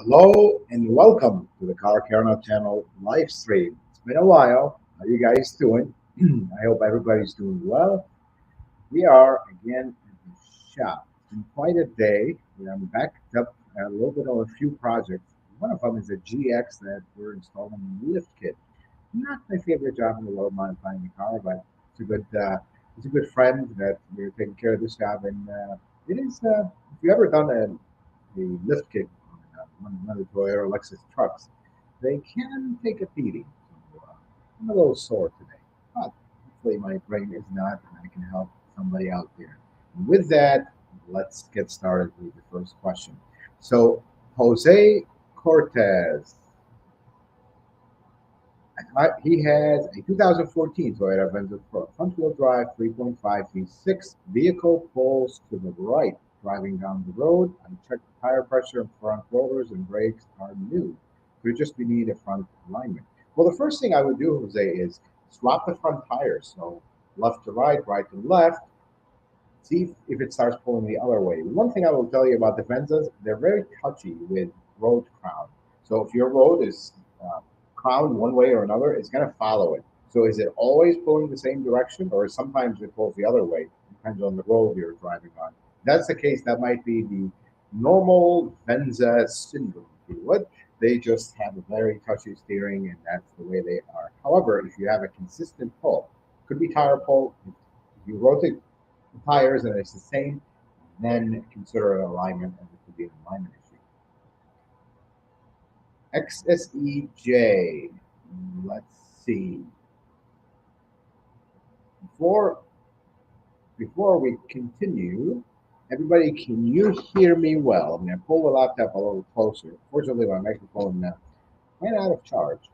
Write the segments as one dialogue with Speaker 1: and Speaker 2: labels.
Speaker 1: Hello and welcome to the Car Carno channel live stream. It's been a while. How you guys doing? I hope everybody's doing well. We are again at the shop. It's been quite a day. I'm backed up a little bit on a few projects. One of them is a GX that we're installing a lift kit. Not my favorite job in the world modifying a car, but it's a good friend that we're taking care of this job. And it is if you ever done a lift kit on one of the Toyota or Lexus trucks, they can take a beating. So, I'm a little sore today, but hopefully my brain is not, and I can help somebody out there. And with that, let's get started with the first question. So, Jose Cortez, he has a 2014 Toyota Venza front-wheel drive 3.5 V6 vehicle pulls to the right. Driving down the road, I checked the tire pressure and front rotors and brakes are new. Could just be need a front alignment. Well, the first thing I would do, Jose, is swap the front tires. So left to right to left. See if it starts pulling the other way. One thing I will tell you about the Venzas, they're very touchy with road crown. So if your road is crowned one way or another, it's going to follow it. So is it always pulling the same direction, or sometimes it pulls the other way? Depends on the road you're driving on. If that's the case, that might be the normal Venza syndrome, if you would. They just have a very touchy steering, and that's the way they are. However, if you have a consistent pull, could be tire pull. If you rotate the tires and it's the same, then consider an alignment, and it could be an alignment issue. XSEJ. Let's see. Before before we continue, everybody, can you hear me well? I'm going to pull the laptop a little closer. Fortunately, my microphone ran out of charge.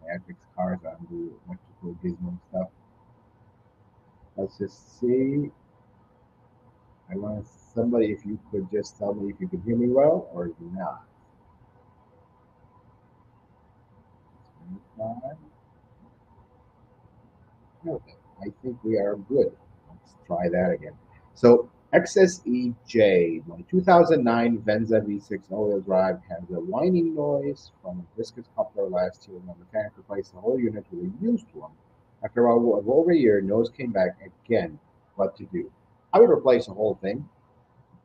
Speaker 1: My fix cars on the electrical gizmo stuff. Let's just see. I want somebody, if you could just tell me if you can hear me well or not. Okay, I think we are good. Let's try that again. So XSEJ, my 2009 Venza V6 all-wheel drive has a whining noise from a viscous coupler last year when the mechanic replaced the whole unit with a used one. After over a year, noise came back again. What to do? I would replace the whole thing,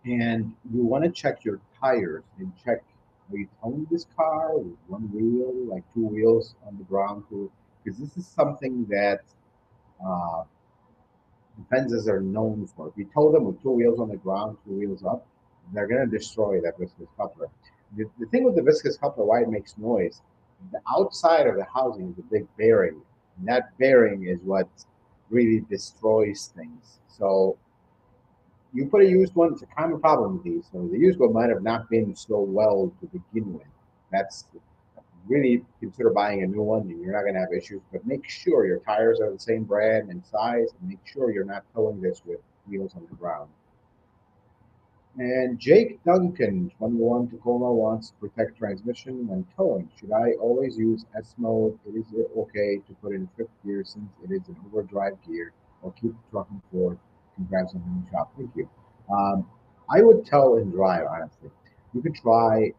Speaker 1: and you want to check your tires and check, are you towing this car with one wheel, like two wheels on the ground, because this is something that uh, Benzes are known for. If you tow them with two wheels on the ground, two wheels up, they're going to destroy that viscous coupler. The thing with the viscous coupler, why it makes noise, the outside of the housing is a big bearing. And that bearing is what really destroys things. So you put a used one, it's a common problem with these. So the used one might have not been so well to begin with. That's really consider buying a new one and you're not going to have issues, but make sure your tires are the same brand and size and make sure you're not towing this with wheels on the ground. And Jake Duncan, 21 Tacoma, wants to protect transmission when towing. Should I always use S mode? Is it okay to put in fifth gear since it is an overdrive gear, or keep trucking forward? Congrats on the new shop. Thank you. I would tow and drive, honestly. You could try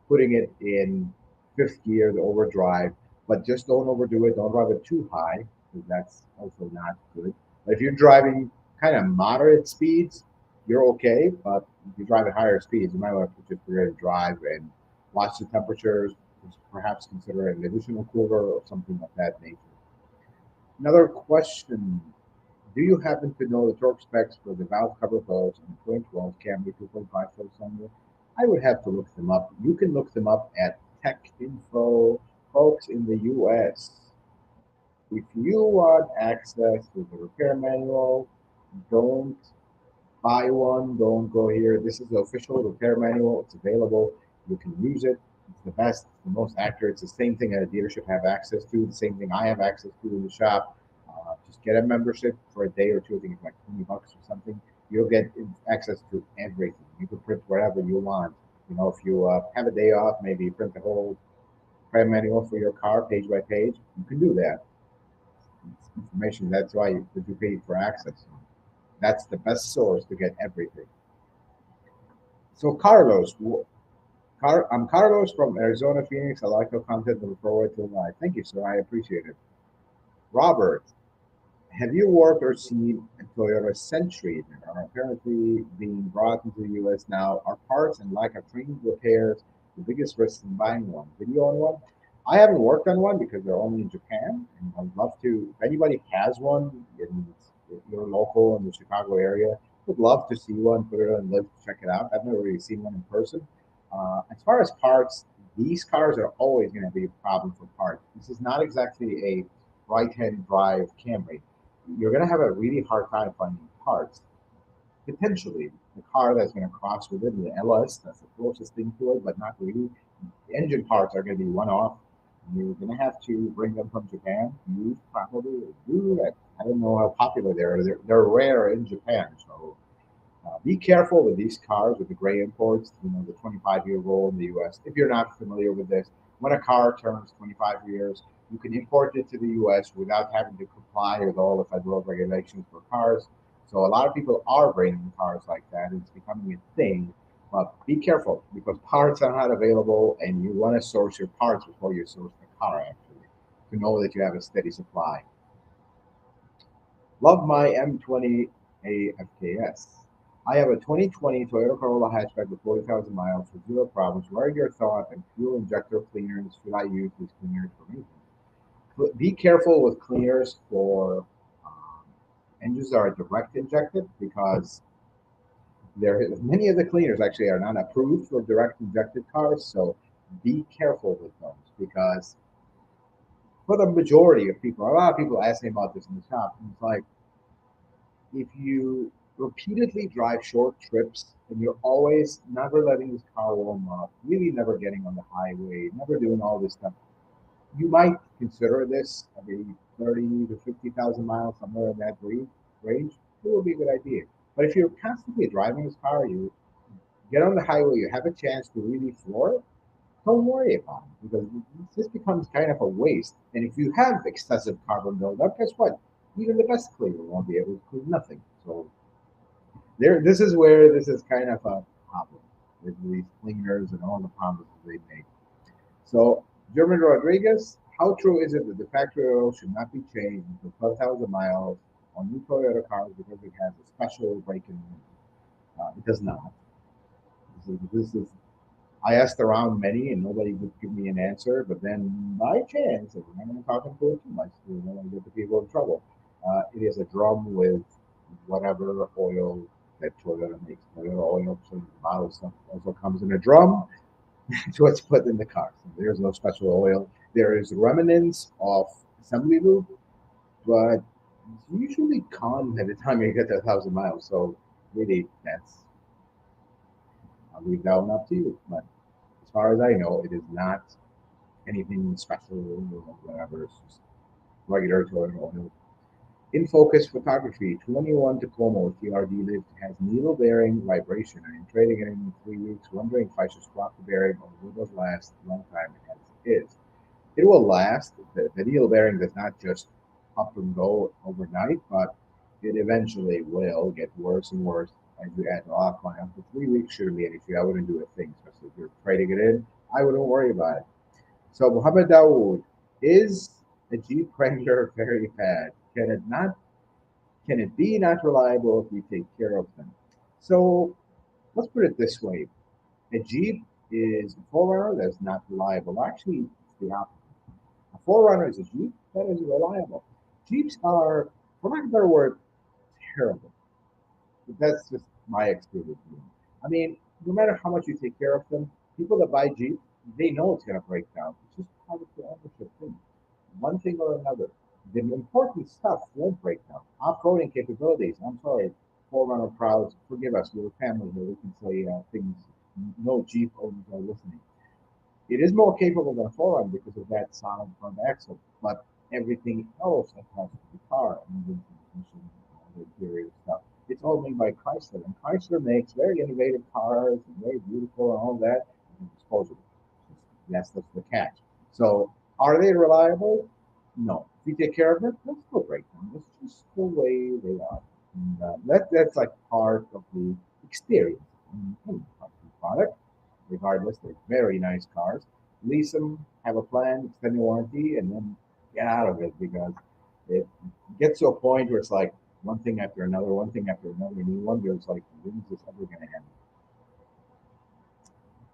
Speaker 1: putting it in fifth gear, the overdrive, but just don't overdo it. Don't drive it too high, because that's also not good. But if you're driving kind of moderate speeds, you're okay. But if you drive at higher speeds, you might want to put your career to drive and watch the temperatures, perhaps consider an additional cooler or something of that nature. Another question. Do you happen to know the torque specs for the valve cover bolts and 2012 Camry 2.5 foot cylinder? I would have to look them up. You can look them up at Tech Info, folks in the US. If you want access to the repair manual, don't buy one, don't go here. This is the official repair manual. It's available. You can use it. It's the best, the most accurate. It's the same thing that a dealership have access to, the same thing I have access to in the shop. Just get a membership for a day or two. I think it's like $20 or something. You'll get access to everything. You can print whatever you want. You know, if you have a day off, maybe print the whole repair manual for your car page by page. You can do that. It's information. That's why you pay for access. That's the best source to get everything. So Carlos, I'm Carlos from Arizona, Phoenix. I like your content and look forward to live. Thank you, sir. I appreciate it. Robert, have you worked or seen a Toyota Century that are apparently being brought into the U.S. now? Are parts and lack of training repairs the biggest risk in buying one? Video on one? I haven't worked on one because they're only in Japan, and I'd love to. If anybody has one in your local in the Chicago area, would love to see one. Put it on the list, check it out. I've never really seen one in person. As far as parts, these cars are always going to be a problem for parts. This is not exactly a right-hand drive Camry. You're going to have a really hard time finding parts. Potentially, the car that's going to cross with it, the LS, that's the closest thing to it, but not really. The engine parts are going to be one-off. You're going to have to bring them from Japan, used probably. I don't know how popular they are. They're rare in Japan, so be careful with these cars with the gray imports, the 25-year-old in the US. If you're not familiar with this, when a car turns 25 years, you can import it to the US without having to comply with all the federal regulations for cars. So a lot of people are bringing cars like that. It's becoming a thing. But be careful because parts are not available and you want to source your parts before you source the car, actually, to know that you have a steady supply. Love my M20 AFKS. I have a 2020 Toyota Corolla hatchback with 40,000 miles with zero problems. What are your thoughts on fuel injector cleaners? Should I use these cleaners for maintenance? Be careful with cleaners for engines that are direct injected because many of the cleaners actually are not approved for direct injected cars. So be careful with those because for the majority of people, a lot of people ask me about this in the shop. And it's like, if you repeatedly drive short trips and you're always never letting this car warm up, really never getting on the highway, never doing all this stuff, you might consider this every 30 to 50,000 miles, somewhere in that range. It will be a good idea. But if you're constantly driving this car, you get on the highway, you have a chance to really floor it, don't worry about it because this becomes kind of a waste. And if you have excessive carbon buildup, guess what? Even the best cleaner won't be able to clean nothing. So this is where this is kind of a problem with these cleaners and all the promises they make. So, German Rodriguez, how true is it that the factory oil should not be changed until 12,000 miles on new Toyota cars because it has a special break-in? It does not. This is I asked around many and nobody would give me an answer. But then by chance, and I'm not talking to it too much, we don't want to get the people in trouble. It is a drum with whatever oil that Toyota makes. Toyota oil, so the bottle stuff also comes in a drum. So it's put in the car. So there's no special oil. There is remnants of assembly lube, but it's usually gone by the time you get to 1,000 miles. So really, I'll leave that one up to you. But as far as I know, it is not anything special or whatever. It's just regular Toyota oil. In focus photography, 21 Tacoma with TRD lift has needle bearing vibration. I am trading it in 3 weeks, wondering if I should swap the bearing or will it last a long time as it is. It will last. The needle bearing does not just up and go overnight, but it eventually will get worse and worse as you add the lock line. After 3 weeks shouldn't be an issue. I wouldn't do a thing, especially if you're trading it in. I wouldn't worry about it. So Muhammad Dawood, is a Jeep Wrangler very bad? Can it be not reliable if we take care of them? So let's put it this way. A Jeep is a 4Runner that's not reliable. Actually, it's the opposite. A 4Runner is a Jeep that is reliable. Jeeps are, for lack of a better word, terrible. But that's just my experience. I mean, no matter how much you take care of them, people that buy Jeep, they know it's going to break down. It's just part of the ownership thing. One thing or another. The important stuff won't break down. Off-roading capabilities. I'm sorry, Forerunner crowds, forgive us. We're a family here. We can say things no Jeep owners are listening. It is more capable than a Forerunner because of that solid front axle, but everything else attached to the car, engine, transmission, all the interior stuff, it's all made by Chrysler, and Chrysler makes very innovative cars and very beautiful and all that, and disposable. That's the catch. So, are they reliable? No. If you take care of it, let's go break them. That's just the way they are. And that's like part of the experience. product. Regardless, they're very nice cars. Lease them, have a plan, extend your warranty, and then get out of it because it gets to a point where it's like one thing after another, one thing after another, and you wonder, it's like, when is this ever going to end?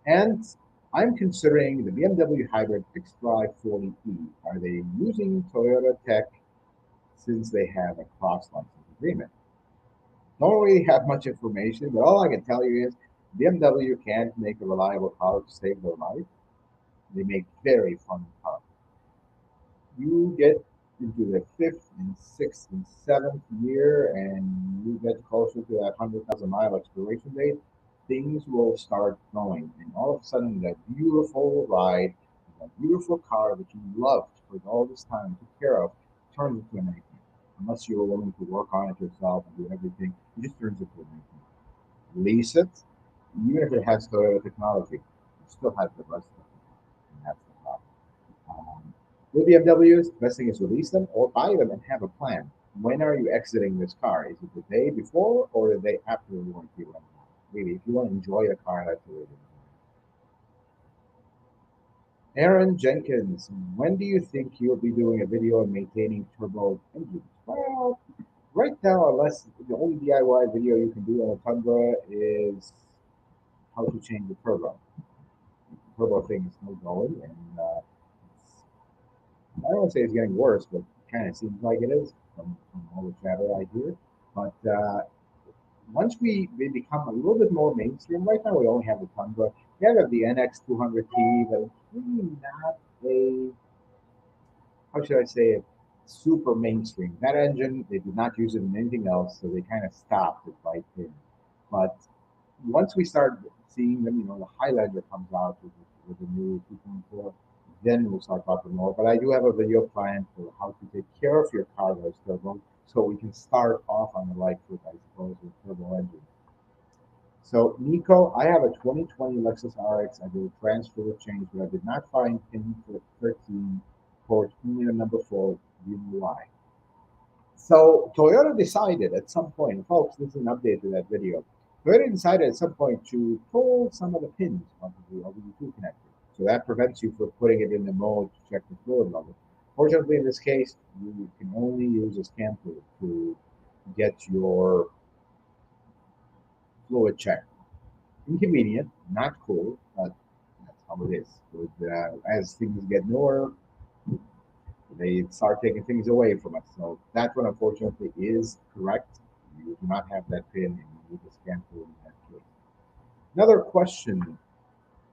Speaker 1: And I'm considering the BMW hybrid xDrive 40e. Are they using Toyota tech since they have a cross license agreement? Don't really have much information, but all I can tell you is BMW can't make a reliable car to save their life. They make very fun cars. You get into the fifth and sixth and seventh year and you get closer to that 100,000 mile expiration date, things will start going. And all of a sudden, that beautiful ride, that beautiful car that you loved for all this time, took care of, turns into a nightmare. Unless you're willing to work on it yourself and do everything, it just turns into a nightmare. Lease it, even if it has Toyota technology, you still have the rest of it. And that's the problem. With BMWs, the best thing is release them or buy them and have a plan. When are you exiting this car? Is it the day before or the day after the warranty runs out? Really, if you want to enjoy the car, that's the way to do it. Aaron Jenkins, when do you think you'll be doing a video on maintaining turbo engines? Well, right now, unless the only DIY video you can do on a Tundra is how to change the turbo. The turbo thing is still going, and I don't want to say it's getting worse, but it kind of seems like it is from all the chatter I hear. But once we become a little bit more mainstream, right now we only have the Tundra. We have the NX200T, but it's really not a, how should I say it, super mainstream. That engine, they did not use it in anything else, so they kind of stopped it right there. But once we start seeing them, the Highlander comes out with a new 2.4, then we'll start talking more. But I do have a video plan for how to take care of your car that is turbo, so we can start off on the light foot, I suppose, with turbo engine. So Nico, I have a 2020 Lexus RX. I did a transfer change, but I did not find pin for 13 port number 4. Do you know why? So Toyota decided at some point, folks, this is an update to that video. Toyota decided at some point to pull some of the pins of the two connector. So that prevents you from putting it in the mode to check the fluid level. Fortunately, in this case, you can only use a scan fluid to get your fluid checked. Inconvenient, not cool, but that's how it is. As things get newer, they start taking things away from us. So that one, unfortunately, is correct. You do not have that pin, and you need a scan fluid in that case. Another question,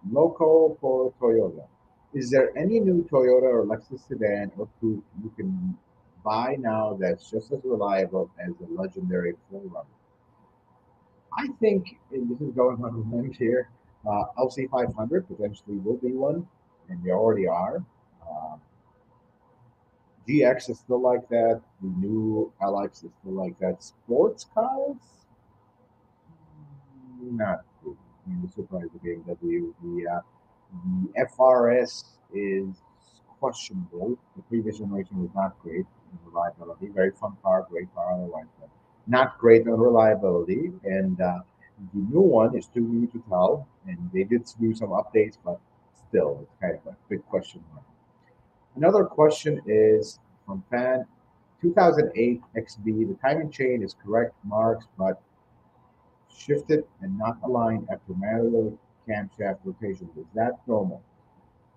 Speaker 1: local for Toyota. Is there any new Toyota or Lexus sedan or coupe you can buy now that's just as reliable as the legendary 4Runner? I think, and this is going on a limb here, LC 500 potentially will be one, and they already are. Uh, GX is still like that. The new LX is still like that. Sports cars, not really. I mean, the surprise of BMW. The FRS is questionable. The previous generation was not great in reliability. Very fun car, great car otherwise, but not great on reliability. And the new one is too new to tell. And they did do some updates, but still, it's kind of a big question mark. Another question is from fan 2008 XB. The timing chain is correct marks, but shifted and not aligned after manual camshaft rotation. Is that normal?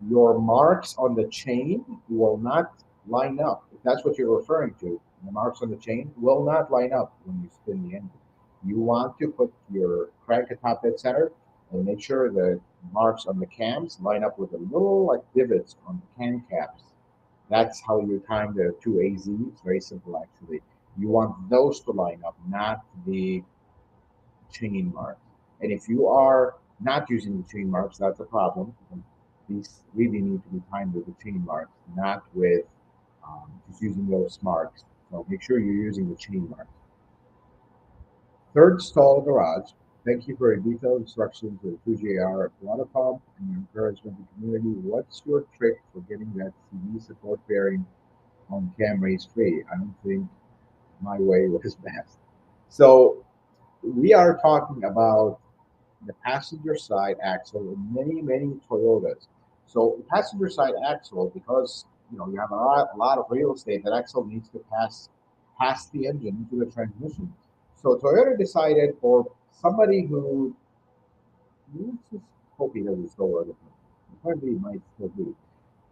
Speaker 1: Your marks on the chain will not line up. If that's what you're referring to, the marks on the chain will not line up when you spin the engine. You want to put your crank at top dead center and make sure the marks on the cams line up with the little like divots on the cam caps. That's how you time the two AZ. It's very simple actually. You want those to line up, not the chain marks. And if you are not using the chain marks, that's a problem. These really need to be timed with the chain marks, not with just using those marks. So make sure you're using the chain marks. Third stall garage. Thank you for your detailed instructions with 2JR water pump and your encouragement to the community. What's your trick for getting that CD support bearing on Camry's free? I don't think my way was best. So we are talking about the passenger side axle in many Toyotas. So the passenger side axle, because you have a lot of real estate, that axle needs to pass past the engine into the transmission. So Toyota decided for somebody who, let's just hope he doesn't store other things. Apparently, he might still do.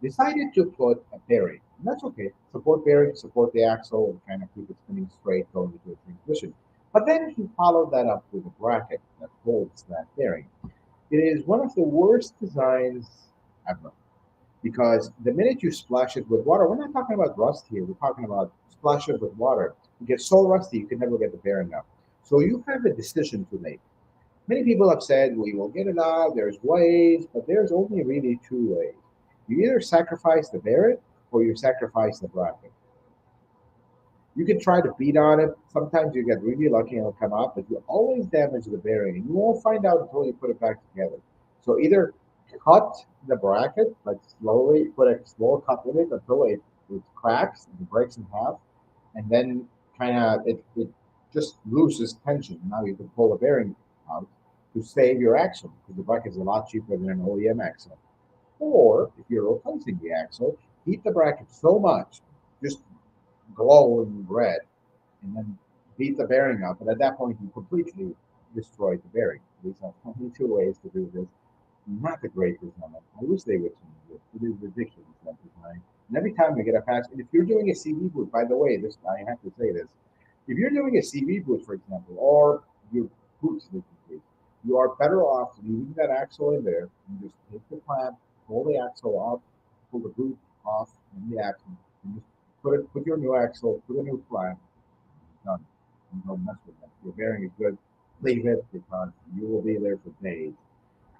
Speaker 1: Decided to put a bearing. And that's okay. Support bearing, support the axle, and kind of keep it spinning straight going into a transmission. But then he followed that up with a bracket that holds that bearing. It is one of the worst designs ever because the minute you splash it with water, we're not talking about rust here. We're talking about splash it with water. It gets so rusty you can never get the bearing up. So you have a decision to make. Many people have said we will get it out. There's ways, but there's only really two ways. You either sacrifice the bearing or you sacrifice the bracket. You can try to beat on it. Sometimes you get really lucky and it'll come out, but you always damage the bearing, and you won't find out until you put it back together. So either cut the bracket, like slowly put a slow cut in it until it cracks and it breaks in half, and then kind of it just loses tension. Now you can pull the bearing out to save your axle because the bracket is a lot cheaper than an OEM axle. Or if you're replacing the axle, heat the bracket so much, just glow in red, and then beat the bearing up. And at that point, you completely destroyed the bearing. These are only two ways to do this. Not a great design. I wish they would change it. It is ridiculous, that design. And every time we get a patch, and if you're doing a CV boot, by the way, this I have to say this. If you're doing a CV boot, for example, or your boots, you are better off leaving that axle in there and just take the clamp, pull the axle up, pull the boot off, and the axle, and just put your new axle, put a new clamp, done. You don't mess with that. Your bearing is good. Leave it because you will be there for days.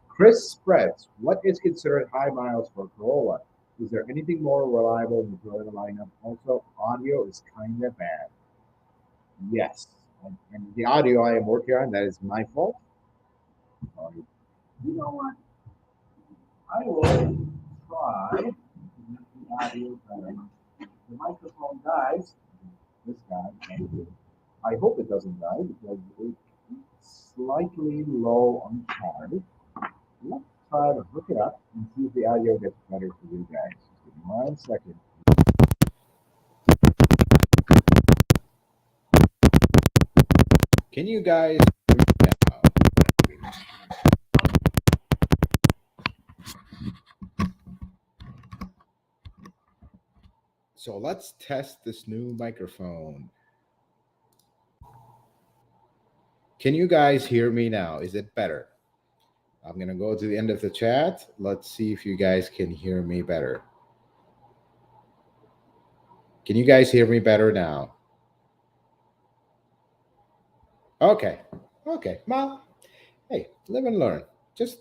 Speaker 1: Chris spreads. What is considered high miles for Corolla? Is there anything more reliable in the Toyota lineup? Also, audio is kind of bad. Yes. And the audio I am working on, that is my fault. You know what? I will try to make the audio better. The microphone dies. This guy can't do it. I hope it doesn't die because it's slightly low on charge. Let's try to hook it up and see if the audio gets better for you guys. Just give me 1 second. Can you guys hear me now? So let's test this new microphone. Can you guys hear me now? Is it better? I'm going to go to the end of the chat. Let's see if you guys can hear me better. Can you guys hear me better now? Okay. Okay. Well, hey, live and learn.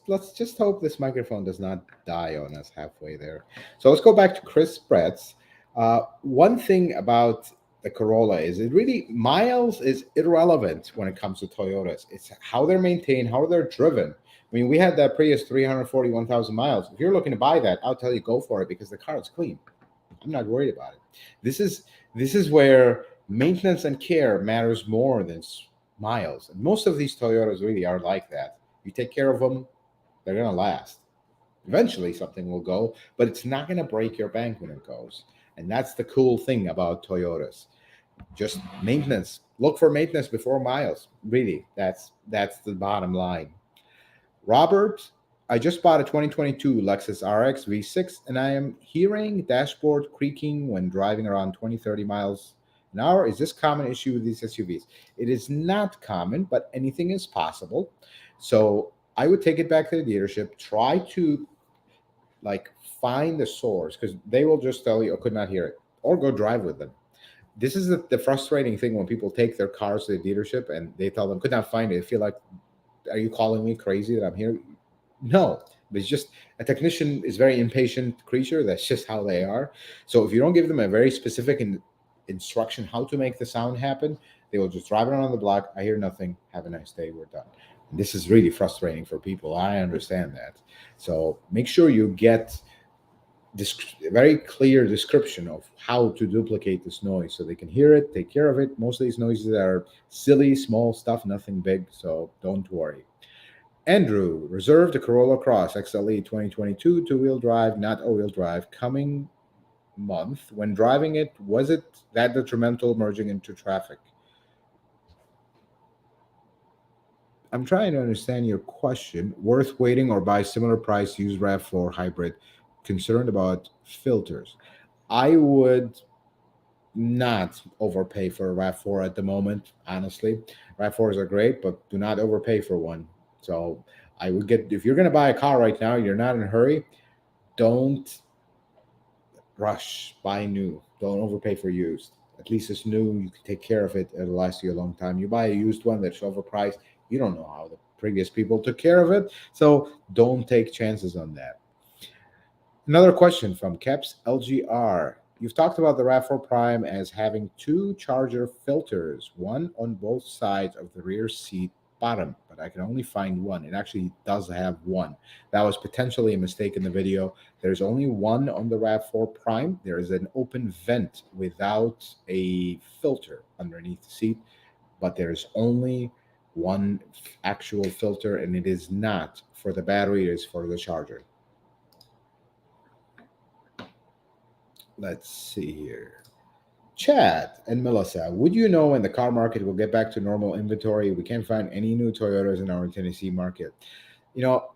Speaker 1: Let's just hope this microphone does not die on us halfway there. So let's go back to Chris Brett's. One thing about the Corolla is it really miles is irrelevant when it comes to Toyotas. It's how they're maintained, how they're driven. I mean, we had that Prius 341,000 miles. If you're looking to buy that, I'll tell you go for it because the car is clean. I'm not worried about it. This is where maintenance and care matters more than miles. And most of these Toyotas really are like that. You take care of them, they're going to last. Eventually, something will go, but it's not going to break your bank when it goes. And that's the cool thing about Toyotas. Just maintenance. Look for maintenance before miles. Really, that's the bottom line. Robert, I just bought a 2022 Lexus RX V6, and I am hearing dashboard creaking when driving around 20-30 miles an hour. Is this common issue with these SUVs? It is not common, but anything is possible. So I would take it back to the dealership, try to find the source because they will just tell you, I could not hear it, or go drive with them. This is the frustrating thing when people take their cars to the dealership and they tell them, could not find it. I feel like, are you calling me crazy that I'm here? No, but it's just a technician is very impatient creature. That's just how they are. So if you don't give them a very specific instruction how to make the sound happen, they will just drive around the block. I hear nothing. Have a nice day. We're done. And this is really frustrating for people. I understand that. So make sure you get this very clear description of how to duplicate this noise so they can hear it, take care of it. Most of these noises are silly, small stuff, nothing big. So don't worry.
Speaker 2: Andrew, reserve the Corolla Cross XLE 2022 two-wheel drive, not all-wheel drive, coming month. When driving it, was it that detrimental merging into traffic? I'm trying to understand your question. Worth waiting or buy similar price used RAV4 hybrid? Concerned about filters. I would not overpay for a RAV4 at the moment, honestly. RAV4s are great, but do not overpay for one. So I would get, if you're going to buy a car right now, you're not in a hurry, don't rush, buy new. Don't overpay for used. At least it's new, you can take care of it, it'll last you a long time. You buy a used one that's overpriced, you don't know how the previous people took care of it. So don't take chances on that. Another question from Keps LGR. You've talked about the RAV4 Prime as having two charger filters, one on both sides of the rear seat bottom, but I can only find one. It actually does have one. That was potentially a mistake in the video. There's only one on the RAV4 Prime. There is an open vent without a filter underneath the seat, but there's only one actual filter, and it is not for the battery, it is for the charger. Let's see here. Chad and Melissa, would you know when the car market will get back to normal inventory? We can't find any new Toyotas in our Tennessee market.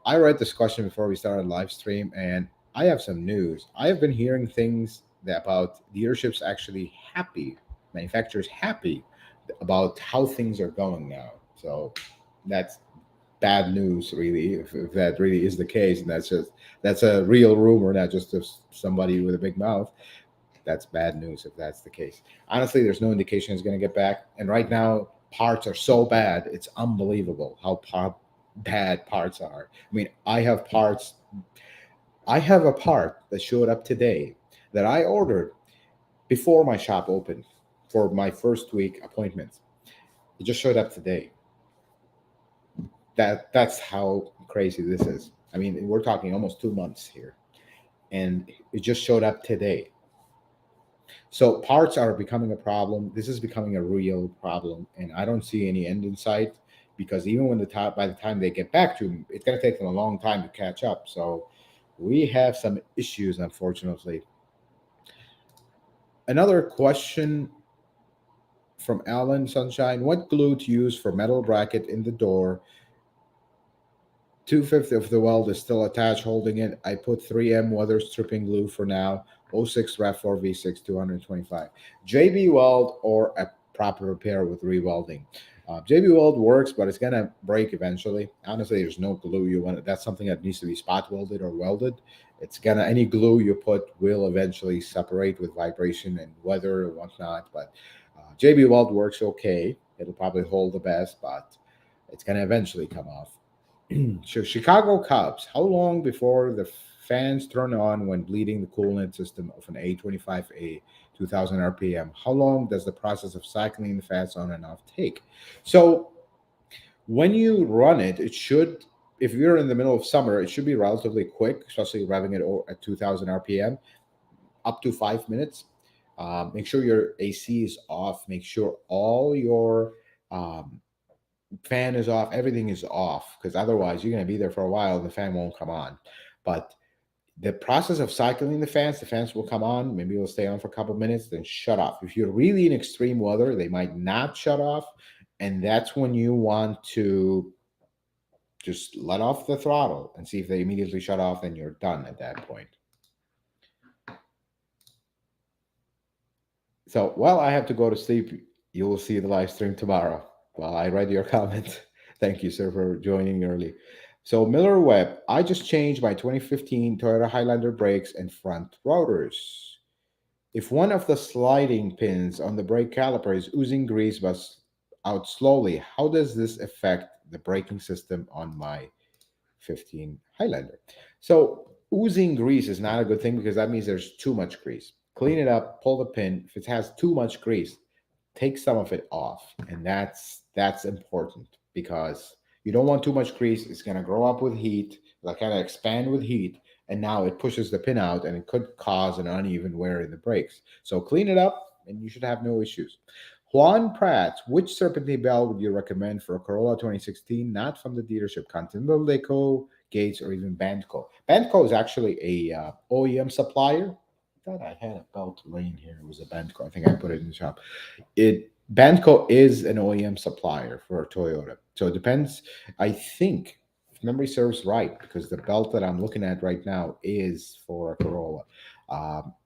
Speaker 2: I read this question before we started live stream, and I have some news. I have been hearing things about dealerships actually happy, manufacturers happy about how things are going now. So that's bad news, really, if that really is the case, and that's a real rumor, not just of somebody with a big mouth. That's bad news if that's the case. Honestly, there's no indication it's going to get back. And right now, parts are so bad, it's unbelievable how bad parts are. I mean, I have a part that showed up today that I ordered before my shop opened for my first week appointment. It just showed up today. That's how crazy this is. I mean, we're talking almost 2 months here, and it just showed up today. So parts are becoming a problem. This is becoming a real problem, and I don't see any end in sight, because even when by the time they get back to them, it's going to take them a long time to catch up. So we have some issues, unfortunately. Another question from Alan Sunshine: what glue to use for metal bracket in the door? 2/5 of the weld is still attached holding it. I put 3M weather stripping glue for now. '06 RAV4 V6 225. JB weld or a proper repair with rewelding. JB weld works, but it's gonna break eventually. Honestly, there's no glue you want. That's something that needs to be spot welded or welded. It's gonna Any glue you put will eventually separate with vibration and weather and whatnot. But JB weld works okay. It'll probably hold the best, but it's gonna eventually come off. So Chicago Cubs, how long before the fans turn on when bleeding the coolant system of an A25A 2000 RPM? How long does the process of cycling the fans on and off take? So when you run it, if you're in the middle of summer, it should be relatively quick, especially revving it at 2000 RPM, up to 5 minutes. Make sure your AC is off. Make sure all your fan is off, everything is off, because otherwise you're going to be there for a while and the fan won't come on. But the process of cycling the fans will come on, maybe it'll stay on for a couple of minutes, then shut off. If you're really in extreme weather, they might not shut off, and that's when you want to just let off the throttle and see if they immediately shut off, then you're done at that point. So, well, I have to go to sleep. You will see the live stream tomorrow. Well, I read your comment. Thank you, sir, for joining early. So, Miller Webb, I just changed my 2015 Toyota Highlander brakes and front rotors. If one of the sliding pins on the brake caliper is oozing grease but out slowly, how does this affect the braking system on my 15 Highlander? So, oozing grease is not a good thing, because that means there's too much grease. Clean it up, pull the pin. If it has too much grease, take some of it off, and that's important, because you don't want too much grease. It's going to grow up with heat, like kind of expand with heat, and now it pushes the pin out, and it could cause an uneven wear in the brakes. So clean it up, and you should have no issues. Juan Pratt, which serpentine bell would you recommend for a Corolla 2016, not from the dealership? Continental, Deco, Gates, or even Bandco? Bandco is actually a OEM supplier. I thought I had a belt laying here. It was a Bandco. I think I put it in the shop. Bandco is an OEM supplier for Toyota. So it depends. I think, if memory serves right, because the belt that I'm looking at right now is for a Corolla.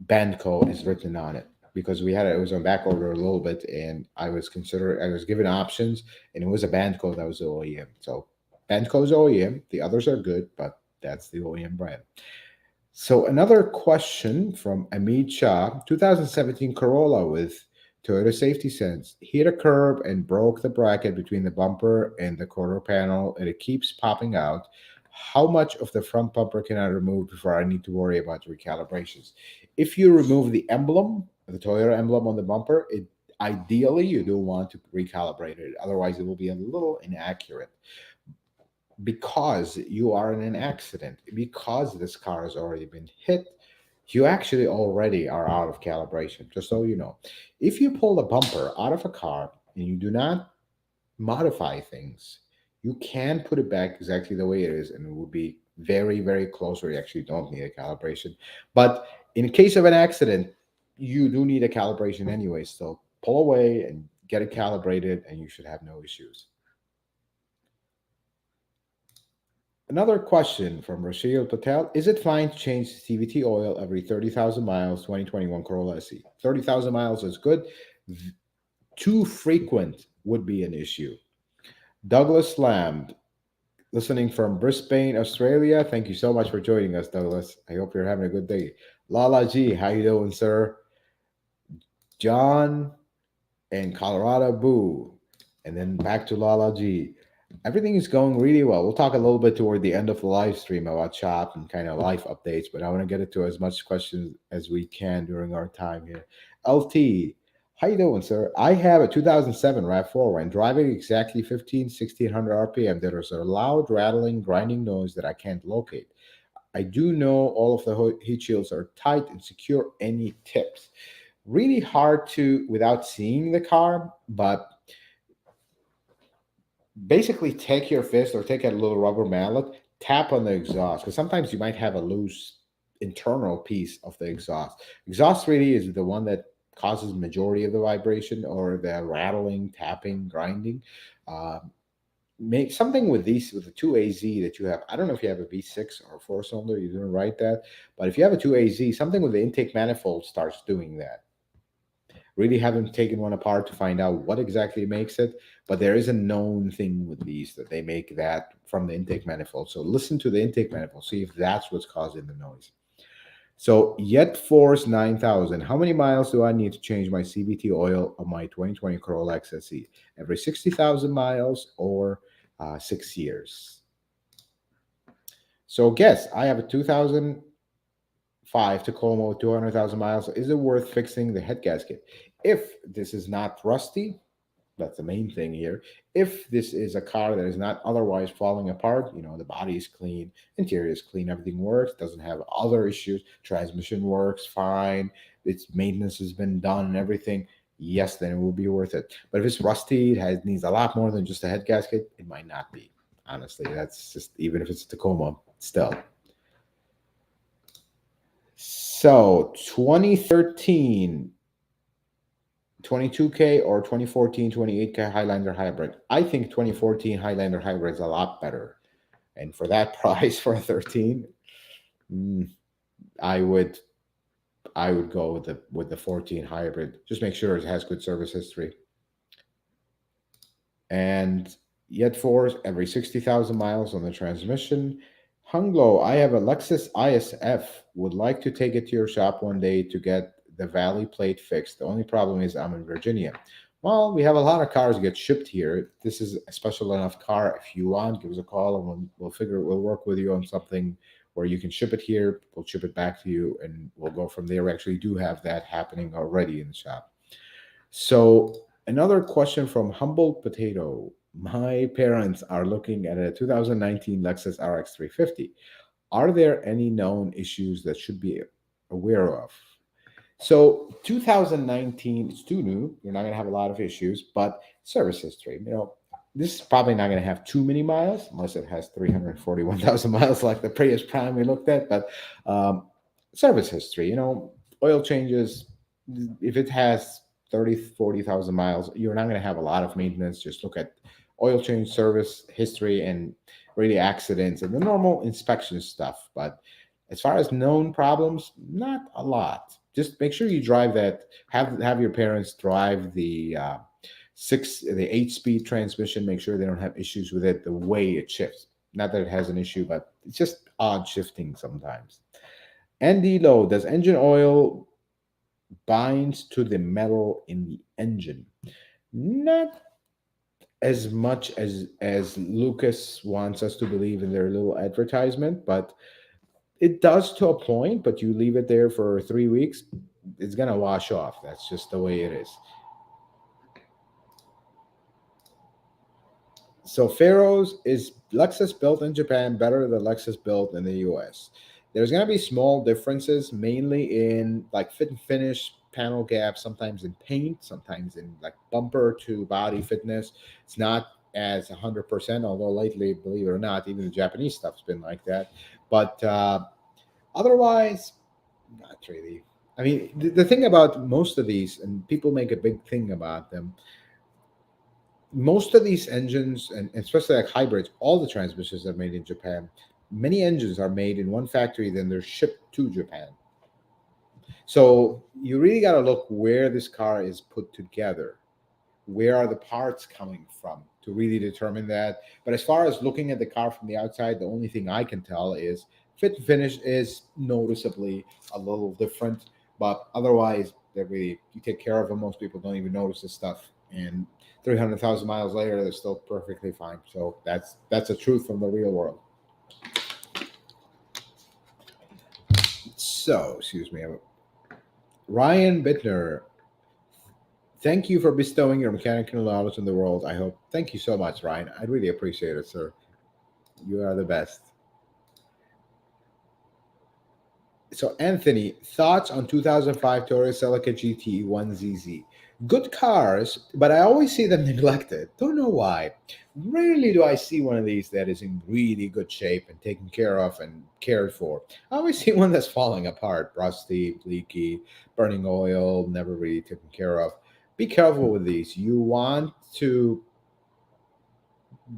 Speaker 2: Bandco is written on it because it was on back order a little bit, and I was given options, and it was a Bandco that was the OEM. So Bandco's OEM. The others are good, but that's the OEM brand. So another question from Amit Shah, 2017 Corolla with Toyota Safety Sense hit a curb and broke the bracket between the bumper and the quarter panel, and it keeps popping out. How much of the front bumper can I remove before I need to worry about recalibrations? If you remove the emblem, the Toyota emblem on the bumper, it ideally you do want to recalibrate it. Otherwise, it will be a little inaccurate because you are in an accident, because this car has already been hit, you actually already are out of calibration, just so you know. If you pull the bumper out of a car and you do not modify things, you can put it back exactly the way it is, and it will be very, very close, or you actually don't need a calibration. But in case of an accident, you do need a calibration anyway. So pull away and get it calibrated, and you should have no issues. Another question from Rashil Patel. Is it fine to change CVT oil every 30,000 miles, 2021 Corolla SE? 30,000 miles is good. Too frequent would be an issue. Douglas Lamb, listening from Brisbane, Australia. Thank you so much for joining us, Douglas. I hope you're having a good day. Lala G, how you doing, sir? John and Colorado Boo. And then back to Lala G. Everything is going really well. We'll talk a little bit toward the end of the live stream about shop and kind of life updates, but I want to get into as much questions as we can during our time here. LT, how you doing, sir? I have a 2007 RAV4. When driving exactly 1600 RPM, there is a loud rattling, grinding noise that I can't locate. I do know all of the heat shields are tight and secure. Any tips? Really hard to without seeing the car, but basically take your fist or take a little rubber mallet, tap on the exhaust, because sometimes you might have a loose internal piece of the exhaust. Exhaust really is the one that causes majority of the vibration or the rattling, tapping, grinding. Make something with the 2AZ that you have. I don't know if you have a V6 or 4-cylinder, you didn't write that, but if you have a 2AZ, something with the intake manifold starts doing that. Really haven't taken one apart to find out what exactly makes it, but there is a known thing with these that they make that from the intake manifold. So listen to the intake manifold, see if that's what's causing the noise. So Yet Force 9000, how many miles do I need to change my CVT oil on my 2020 Corolla XSE? Every 60,000 miles or 6 years? So guess, I have a 2005 Tacoma with 200,000 miles. Is it worth fixing the head gasket? If this is not rusty, that's the main thing here. If this is a car that is not otherwise falling apart, the body is clean, interior is clean, everything works, doesn't have other issues, transmission works fine, its maintenance has been done and everything, yes, then it will be worth it. But if it's rusty, needs a lot more than just a head gasket, it might not be. Honestly, that's just, even if it's a Tacoma, still. So 2013 22K or 2014 28K Highlander hybrid. I think 2014 Highlander hybrid is a lot better, and for that price for a 13, I would go with the 14 hybrid. Just make sure it has good service history. And Yet Force every 60,000 miles on the transmission. Hunglo, I have a Lexus ISF. Would like to take it to your shop one day to get the Valley plate fixed. The only problem is I'm in Virginia. Well, we have a lot of cars get shipped here. This is a special enough car. If you want, give us a call and we'll work with you on something where you can ship it here. We'll ship it back to you and we'll go from there. We actually do have that happening already in the shop. So another question from Humble Potato. My parents are looking at a 2019 Lexus RX 350. Are there any known issues that should be aware of? So 2019, it's too new. You're not going to have a lot of issues, but service history, this is probably not going to have too many miles unless it has 341,000 miles like the Prius Prime we looked at. But um, service history, oil changes, if it has 30, 40,000 miles, you're not going to have a lot of maintenance. Just look at oil change service history and really accidents and the normal inspection stuff. But as far as known problems, not a lot. Just make sure you drive that. Have your parents drive the 8-speed transmission. Make sure they don't have issues with it. The way it shifts, not that it has an issue, but it's just odd shifting sometimes. Andy Low, does engine oil binds to the metal in the engine? Not as much as Lucas wants us to believe in their little advertisement, but it does to a point. But you leave it there for 3 weeks, it's gonna wash off. That's just the way it is. So Pharaohs, is Lexus built in Japan better than Lexus built in the US? There's gonna be small differences, mainly in like fit and finish, panel gaps, sometimes in paint, sometimes in like bumper to body fitness. It's not as 100%, although lately, believe it or not, even the Japanese stuff's been like that. But otherwise, not really. I mean, the thing about most of these, and people make a big thing about them, most of these engines, and especially like hybrids, all the transmissions are made in Japan. Many engines are made in one factory, then they're shipped to Japan. So you really got to look where this car is put together. Where are the parts coming from to really determine that? But as far as looking at the car from the outside, the only thing I can tell is fit and finish is noticeably a little different. But otherwise, they're really, you take care of them. Most people don't even notice this stuff. And 300,000 miles later, they're still perfectly fine. So that's a truth from the real world. So, excuse me, Ryan Bittner, thank you for bestowing your mechanical knowledge on the world. I hope. Thank you so much, Ryan. I really appreciate it, sir. You are the best. So, Anthony, thoughts on 2005 Toyota Celica GT 1ZZ? Good cars, but I always see them neglected. Don't know why. Rarely do I see one of these that is in really good shape and taken care of and cared for. I always see one that's falling apart, rusty, leaky, burning oil, never really taken care of. Be careful with these. You want to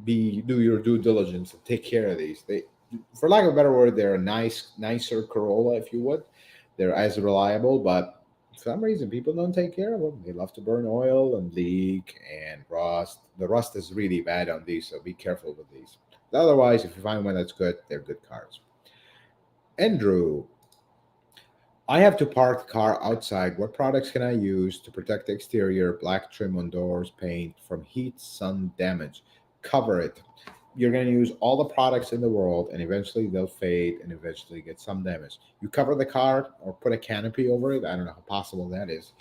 Speaker 2: do your due diligence and take care of these. They, for lack of a better word, they're a nicer Corolla, if you would. They're as reliable, but for some reason people don't take care of them. They love to burn oil and leak and rust. The rust is really bad on these, so be careful with these. Otherwise, if you find one that's good, they're good cars. Andrew, I have to park the car outside. What products can I use to protect the exterior, black trim on doors, paint from heat, sun damage? Cover it. You're going to use all the products in the world, and eventually they'll fade and eventually get some damage. You cover the car or put a canopy over it. I don't know how possible that is.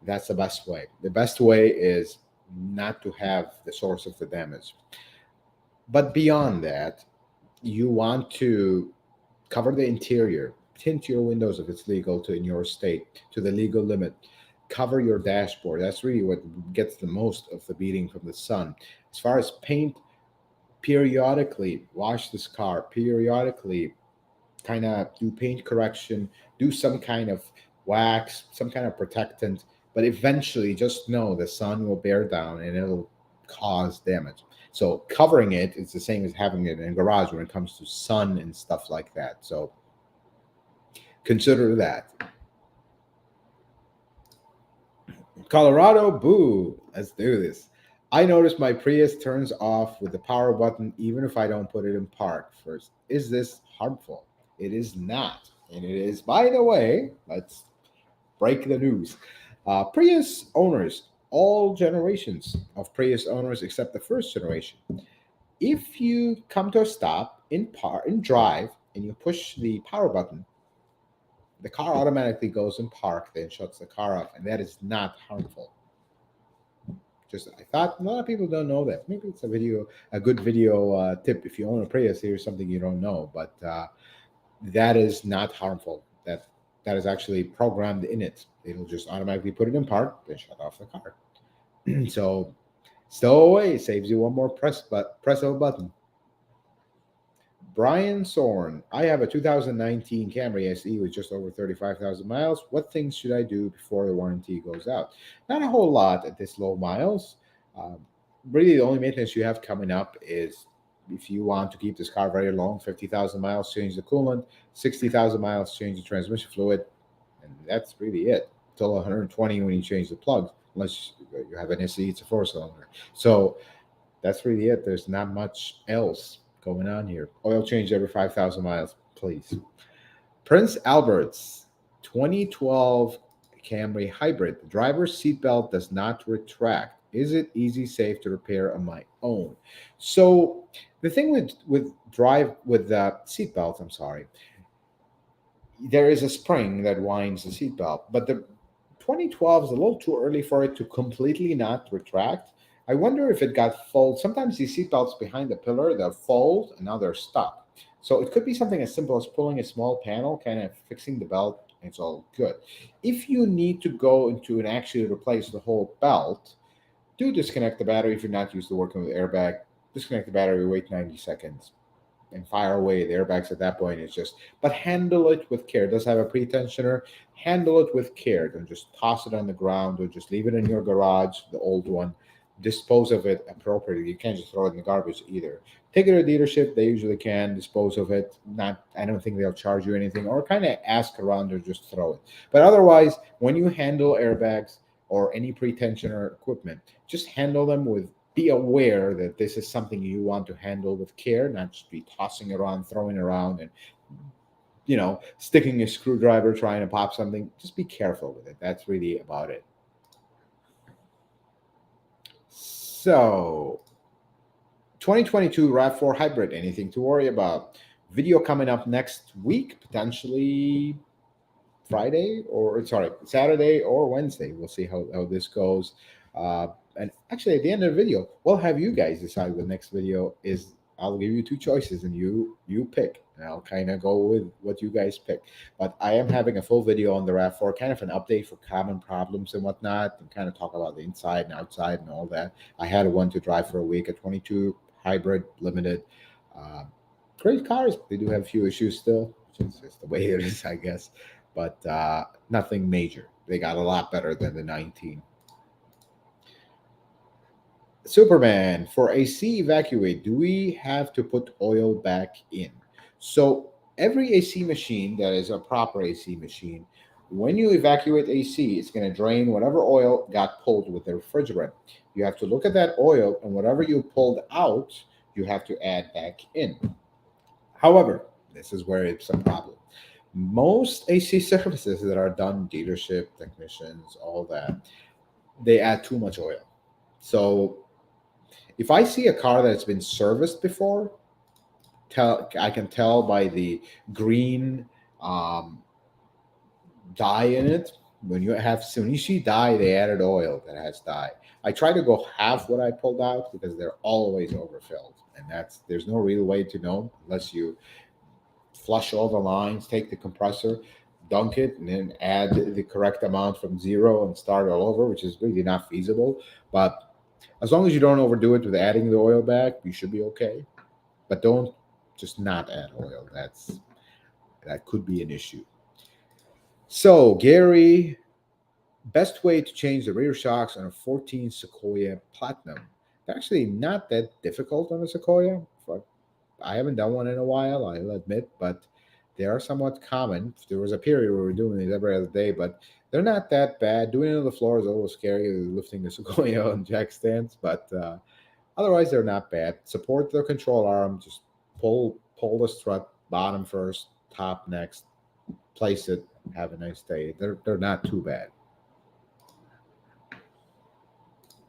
Speaker 2: That's the best way. The best way is not to have the source of the damage. But beyond that, you want to cover the interior, tint your windows if it's legal to in your state to the legal limit. Cover your dashboard. That's really what gets the most of the beating from the sun. As far as paint, periodically wash this car. Periodically, kind of do paint correction. Do some kind of wax, some kind of protectant. But eventually, just know the sun will bear down and it'll cause damage. So covering it is the same as having it in a garage when it comes to sun and stuff like that. So consider that. Colorado, boo. Let's do this. I noticed my Prius turns off with the power button even if I don't put it in park first. Is this harmful? It is not. And it is, by the way, let's break the news. Prius owners, all generations of Prius owners except the first generation, if you come to a stop in drive and you push the power button, the car automatically goes in park, then shuts the car off, and that is not harmful. Just I thought a lot of people don't know that. Maybe it's a good video tip. If you own a Prius, here's something you don't know, but that is not harmful. That that is actually programmed in it. It'll just automatically put it in park, then shut off the car. So stow away saves you one more press of a button. Brian Sorn, I have a 2019 Camry SE with just over 35,000 miles. What things should I do before the warranty goes out? Not a whole lot at this low miles. Um, Really, the only maintenance you have coming up is if you want to keep this car very long, 50,000 miles, change the coolant, 60,000 miles, change the transmission fluid, and that's really it. Till 120 when you change the plugs, unless you have an SE, it's a four cylinder. So that's really it. There's not much else going on here. Oil change every 5,000 miles, please. Prince Albert's 2012 Camry Hybrid. The driver's seatbelt does not retract. Is it easy, safe to repair on my own? So the thing with seatbelts, I'm sorry, there is a spring that winds the seatbelt, but the 2012 is a little too early for it to completely not retract. I wonder if it got fold. Sometimes these seatbelts behind the pillar they'll fold and now they're stuck. So it could be something as simple as pulling a small panel, kind of fixing the belt, and it's all good. If you need to go into and actually replace the whole belt, do disconnect the battery if you're not used to working with airbag. Disconnect the battery, wait 90 seconds and fire away the airbags at that point. It's just, but handle it with care. It does have a pre-tensioner. Handle it with care. Don't just toss it on the ground or just leave it in your garage, the old one. Dispose of it appropriately. You can't just throw it in the garbage either. Take it to a dealership. They usually can dispose of it. Not, I don't think they'll charge you anything, or kind of ask around or just throw it. But otherwise, when you handle airbags or any pre-tensioner equipment, just handle them with, be aware that this is something you want to handle with care, not just be tossing around, throwing around, and sticking a screwdriver trying to pop something. Just be careful with it. That's really about it. So, 2022 RAV4 Hybrid. Anything to worry about? Video coming up next week, potentially Saturday or Wednesday. We'll see how this goes. And actually, at the end of the video, we'll have you guys decide what next video is. I'll give you two choices, and you pick. And I'll kind of go with what you guys pick. But I am having a full video on the RAV4, kind of an update for common problems and whatnot, and kind of talk about the inside and outside and all that. I had one to drive for a week, a 22 hybrid limited. Uh, Great cars. They do have a few issues still, which is just the way it is, I guess. But nothing major. They got a lot better than the 19. Superman, for AC evacuate, do we have to put oil back in? So every AC machine that is a proper AC machine, when you evacuate AC, it's going to drain whatever oil got pulled with the refrigerant. You have to look at that oil, and whatever you pulled out, you have to add back in. However, this is where it's a problem. Most AC services that are done, dealership, technicians, all that, they add too much oil. So if I see a car that's been serviced before, I can tell by the green dye in it. When you see dye, they added oil that has dye. I try to go half what I pulled out because they're always overfilled, and there's no real way to know unless you flush all the lines, take the compressor, dunk it, and then add the correct amount from zero and start all over, which is really not feasible. But as long as you don't overdo it with adding the oil back, you should be okay. But don't just not add oil. That could be an issue. So, Gary, best way to change the rear shocks on a 14 Sequoia Platinum. They're actually not that difficult on a Sequoia. I haven't done one in a while, I'll admit, but they are somewhat common. There was a period where we were doing these every other day, but they're not that bad. Doing it on the floor is a little scary, lifting the Sequoia on jack stands, but otherwise they're not bad. Support the control arm, just pull the strut bottom first, top next, place it, have a nice day. They're not too bad.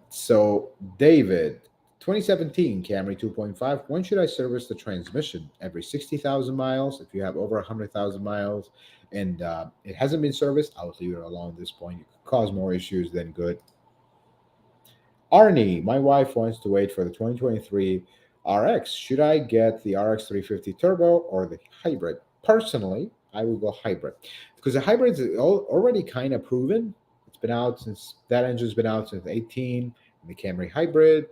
Speaker 2: So, David, 2017 Camry 2.5. When should I service the transmission? Every 60,000 miles. If you have over 100,000 miles and it hasn't been serviced, I would leave it alone at this point. It could cause more issues than good. Arnie, my wife wants to wait for the 2023 RX. Should I get the RX 350 Turbo or the hybrid? Personally, I will go hybrid because the hybrid is already kind of proven. It's been out since that engine's been out since 18 in the Camry hybrid,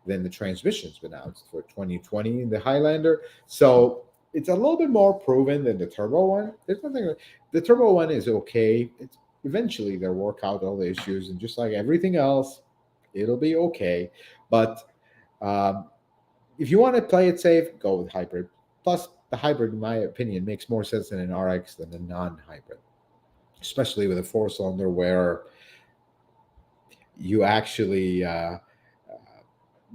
Speaker 2: then the transmission's been out for 2020 in the Highlander. So it's a little bit more proven than the turbo one. There's nothing. The turbo one is okay. It's eventually they'll work out all the issues, and just like everything else, it'll be okay. But um, if you want to play it safe, go with hybrid. Plus, the hybrid, in my opinion, makes more sense in an RX than a non-hybrid, especially with a four-cylinder where you actually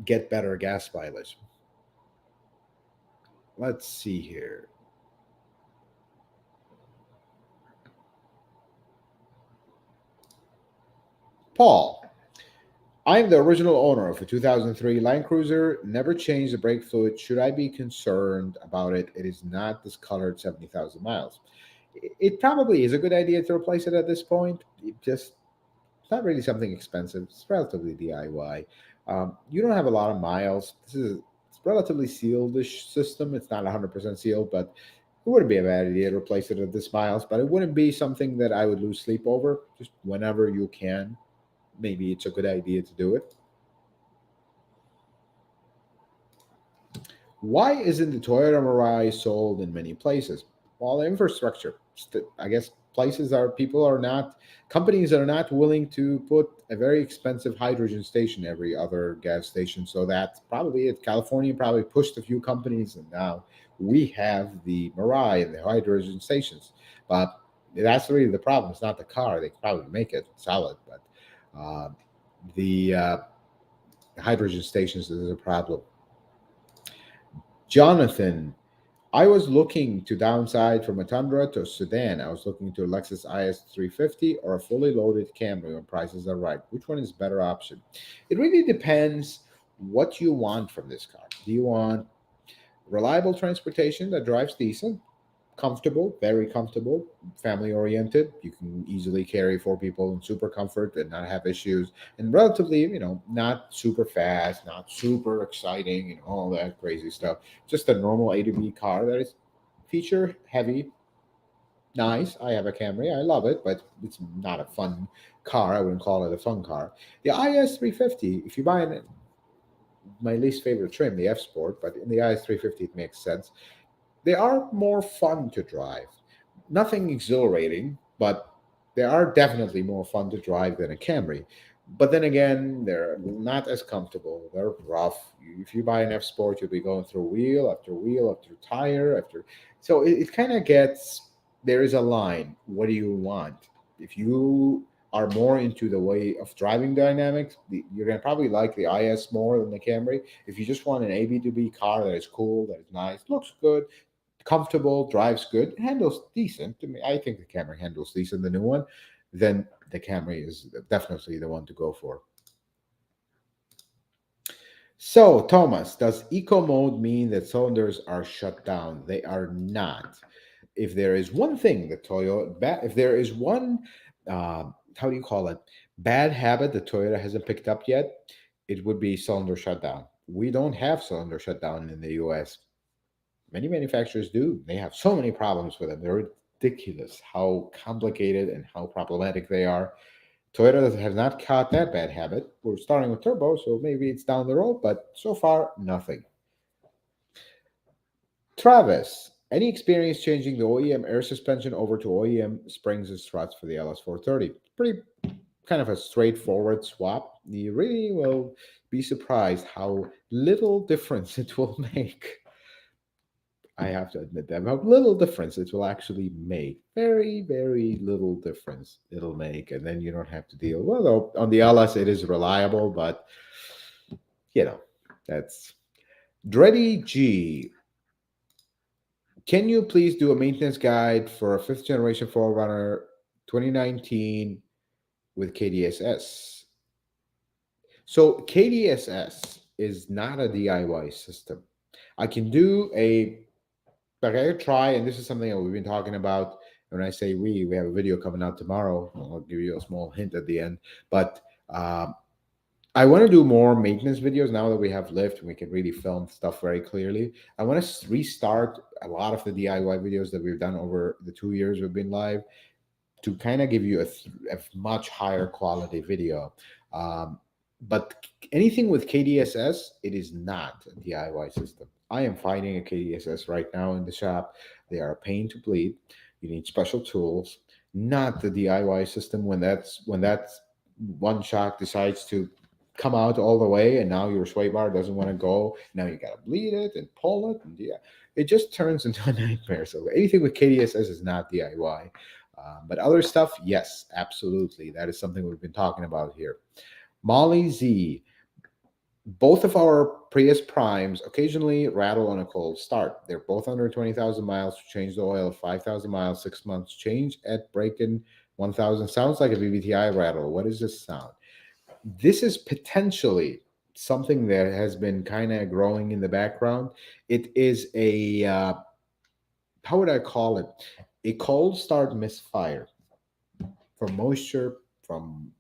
Speaker 2: get better gas mileage. Let's see here. Paul, I'm the original owner of a 2003 Land Cruiser. Never changed the brake fluid. Should I be concerned about it? It is not discolored 70,000 miles. It probably is a good idea to replace it at this point. It's not really something expensive. It's relatively DIY. You don't have a lot of miles. It's relatively sealed-ish system. It's not 100% sealed, but it wouldn't be a bad idea to replace it at this miles. But it wouldn't be something that I would lose sleep over. Just whenever you can, maybe it's a good idea to do it. Why isn't the Toyota Mirai sold in many places? Well, the infrastructure. I guess places are people are not companies are not willing to put a very expensive hydrogen station every other gas station. So that's probably it. California probably pushed a few companies, and now we have the Mirai and the hydrogen stations. But that's really the problem. It's not the car. They could probably make it, sell it, but uh, the hydrogen stations is a problem. Jonathan, I was looking to downside from a Tundra to a sedan. I was looking to a Lexus IS 350 or a fully loaded Camry when prices are right. Which one is better option? It really depends what you want from this car. Do you want reliable transportation that drives decent, comfortable, very comfortable, family oriented? You can easily carry four people in super comfort and not have issues, and relatively, not super fast, not super exciting, and all that crazy stuff. Just a normal A to B car that is feature heavy, nice. I have a Camry, I love it, but it's not a fun car. I wouldn't call it a fun car. The IS 350, if you buy my least favorite trim, the F Sport, but in the IS 350 it makes sense. They are more fun to drive. Nothing exhilarating, but they are definitely more fun to drive than a Camry. But then again, they're not as comfortable. They're rough. If you buy an F Sport, you'll be going through wheel after tire after. So it kind of gets there is a line. What do you want? If you are more into the way of driving dynamics, you're gonna probably like the IS more than the Camry. If you just want an AB to B car that is cool, that is nice, looks good, comfortable, drives good, handles decent. To me, I think the Camry handles decent. The new one, then the Camry is definitely the one to go for. So, Thomas, does eco mode mean that cylinders are shut down? They are not. If there is one thing that if there is one, how do you call it, bad habit that Toyota hasn't picked up yet, it would be cylinder shutdown. We don't have cylinder shutdown in the US. Many manufacturers do. They have so many problems with them. They're ridiculous how complicated and how problematic they are. Toyota has not caught that bad habit. We're starting with turbo, so maybe it's down the road, but so far, nothing. Travis, any experience changing the OEM air suspension over to OEM springs and struts for the LS430? Pretty kind of a straightforward swap. You really will be surprised how little difference it will make. I have to admit that. How little difference it will actually make. Very, very little difference it'll make. And then you don't have to deal. Well, though, on the LS, it is reliable, but, you know, that's. Dreddy G. Can you please do a maintenance guide for a fifth generation 4Runner 2019 with KDSS? So, KDSS is not a DIY system. I can do a But I try, and this is something that we've been talking about. When I say we have a video coming out tomorrow. I'll give you a small hint at the end. But I want to do more maintenance videos now that we have Lyft and we can really film stuff very clearly. I want to restart a lot of the DIY videos that we've done over the 2 years we've been live to kind of give you a much higher quality video. Um, but anything with KDSS, it is not a DIY system. I am finding a KDSS right now in the shop. They are a pain to bleed. You need special tools, not the DIY system when that one shock decides to come out all the way and now your sway bar doesn't want to go. Now you got to bleed it and pull it. And yeah, it just turns into a nightmare. So anything with KDSS is not DIY. But other stuff, yes, absolutely. That is something we've been talking about here. Molly Z, both of our Prius Primes occasionally rattle on a cold start. They're both under 20,000 miles to change the oil, 5,000 miles, 6 months. Change at break-in 1,000. Sounds like a VVTI rattle. What is this sound? This is potentially something that has been kind of growing in the background. It is how would I call it? A cold start misfire from moisture from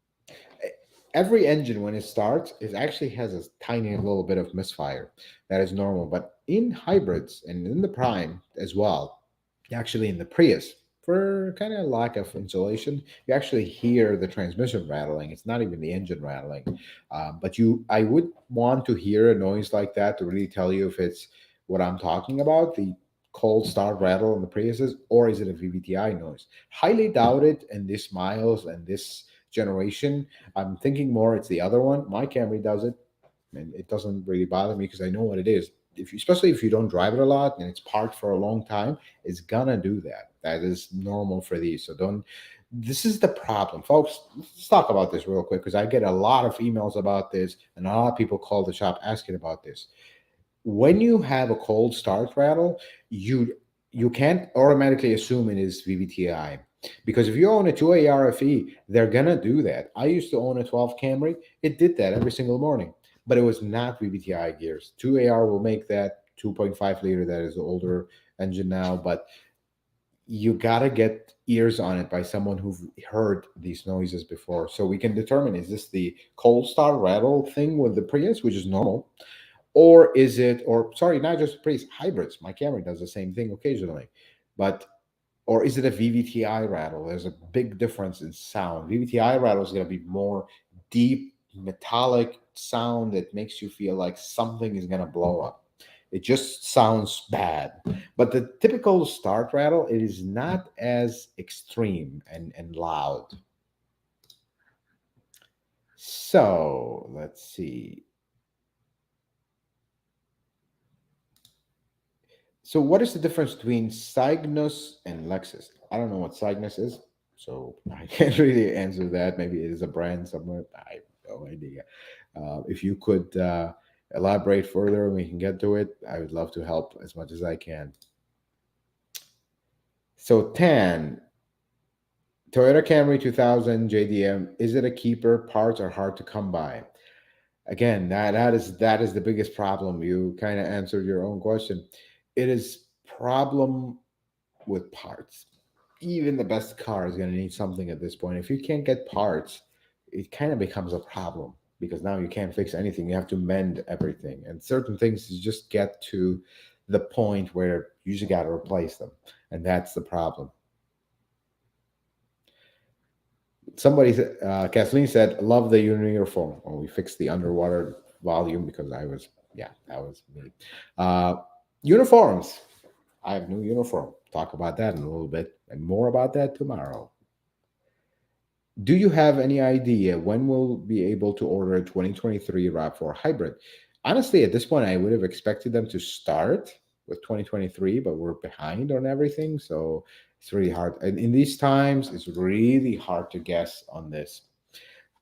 Speaker 2: every engine when it starts it actually has a tiny little bit of misfire. That is normal, but in hybrids and in the prime as well, actually in the Prius, for kind of lack of insulation, you actually hear the transmission rattling. It's not even the engine rattling. But I would want to hear a noise like that to really tell you if it's what I'm talking about, the cold start rattle in the Priuses, or is it a VVTI noise? Highly doubt it in this miles and this generation. I'm thinking more it's the other one. My Camry does it, and it doesn't really bother me because I know what it is. If you, especially if you don't drive it a lot and it's parked for a long time, it's gonna do that. That is normal for these. So don't. This is the problem, folks. Let's talk about this real quick because I get a lot of emails about this, and a lot of people call the shop asking about this. When you have a cold start rattle, you can't automatically assume it is VVTI because if you own a 2A RFE, they're gonna do that. I used to own a 12 Camry. It did that every single morning, but it was not VVTI gears. 2AR will make that 2.5 liter. That is the older engine now, but you gotta get ears on it by someone who've heard these noises before, so we can determine is this the cold start rattle thing with the Prius, which is normal, or is it, or sorry, not just Prius, hybrids. My Camry does the same thing occasionally, but or is it a VVTI rattle? There's a big difference in sound. VVTI rattle is going to be more deep, metallic sound that makes you feel like something is going to blow up. It just sounds bad. But the typical start rattle, it is not as extreme and loud. So let's see. So, what is the difference between Cygnus and Lexus? I don't know what Cygnus is, so I can't really answer that. Maybe it is a brand somewhere. I have no idea. If you could elaborate further and we can get to it, I would love to help as much as I can. So, Tan, Toyota Camry 2000 JDM, is it a keeper? Parts are hard to come by. Again, that is the biggest problem. You kind of answered your own question. It is problem with parts. Even the best car is going to need something at this point. If you can't get parts, it kind of becomes a problem because now you can't fix anything. You have to mend everything. And certain things you just get to the point where you just got to replace them. And that's the problem. Somebody said, Kathleen said, love the uniform. Oh, we fixed the underwater volume because yeah, that was me. Uh, Uniforms. I have new uniform. Talk about that in a little bit and more about that tomorrow. Do you have any idea when we'll be able to order a 2023 RAV4 hybrid? Honestly, at this point, I would have expected them to start with 2023, but we're behind on everything. So it's really hard. And in these times, it's really hard to guess on this.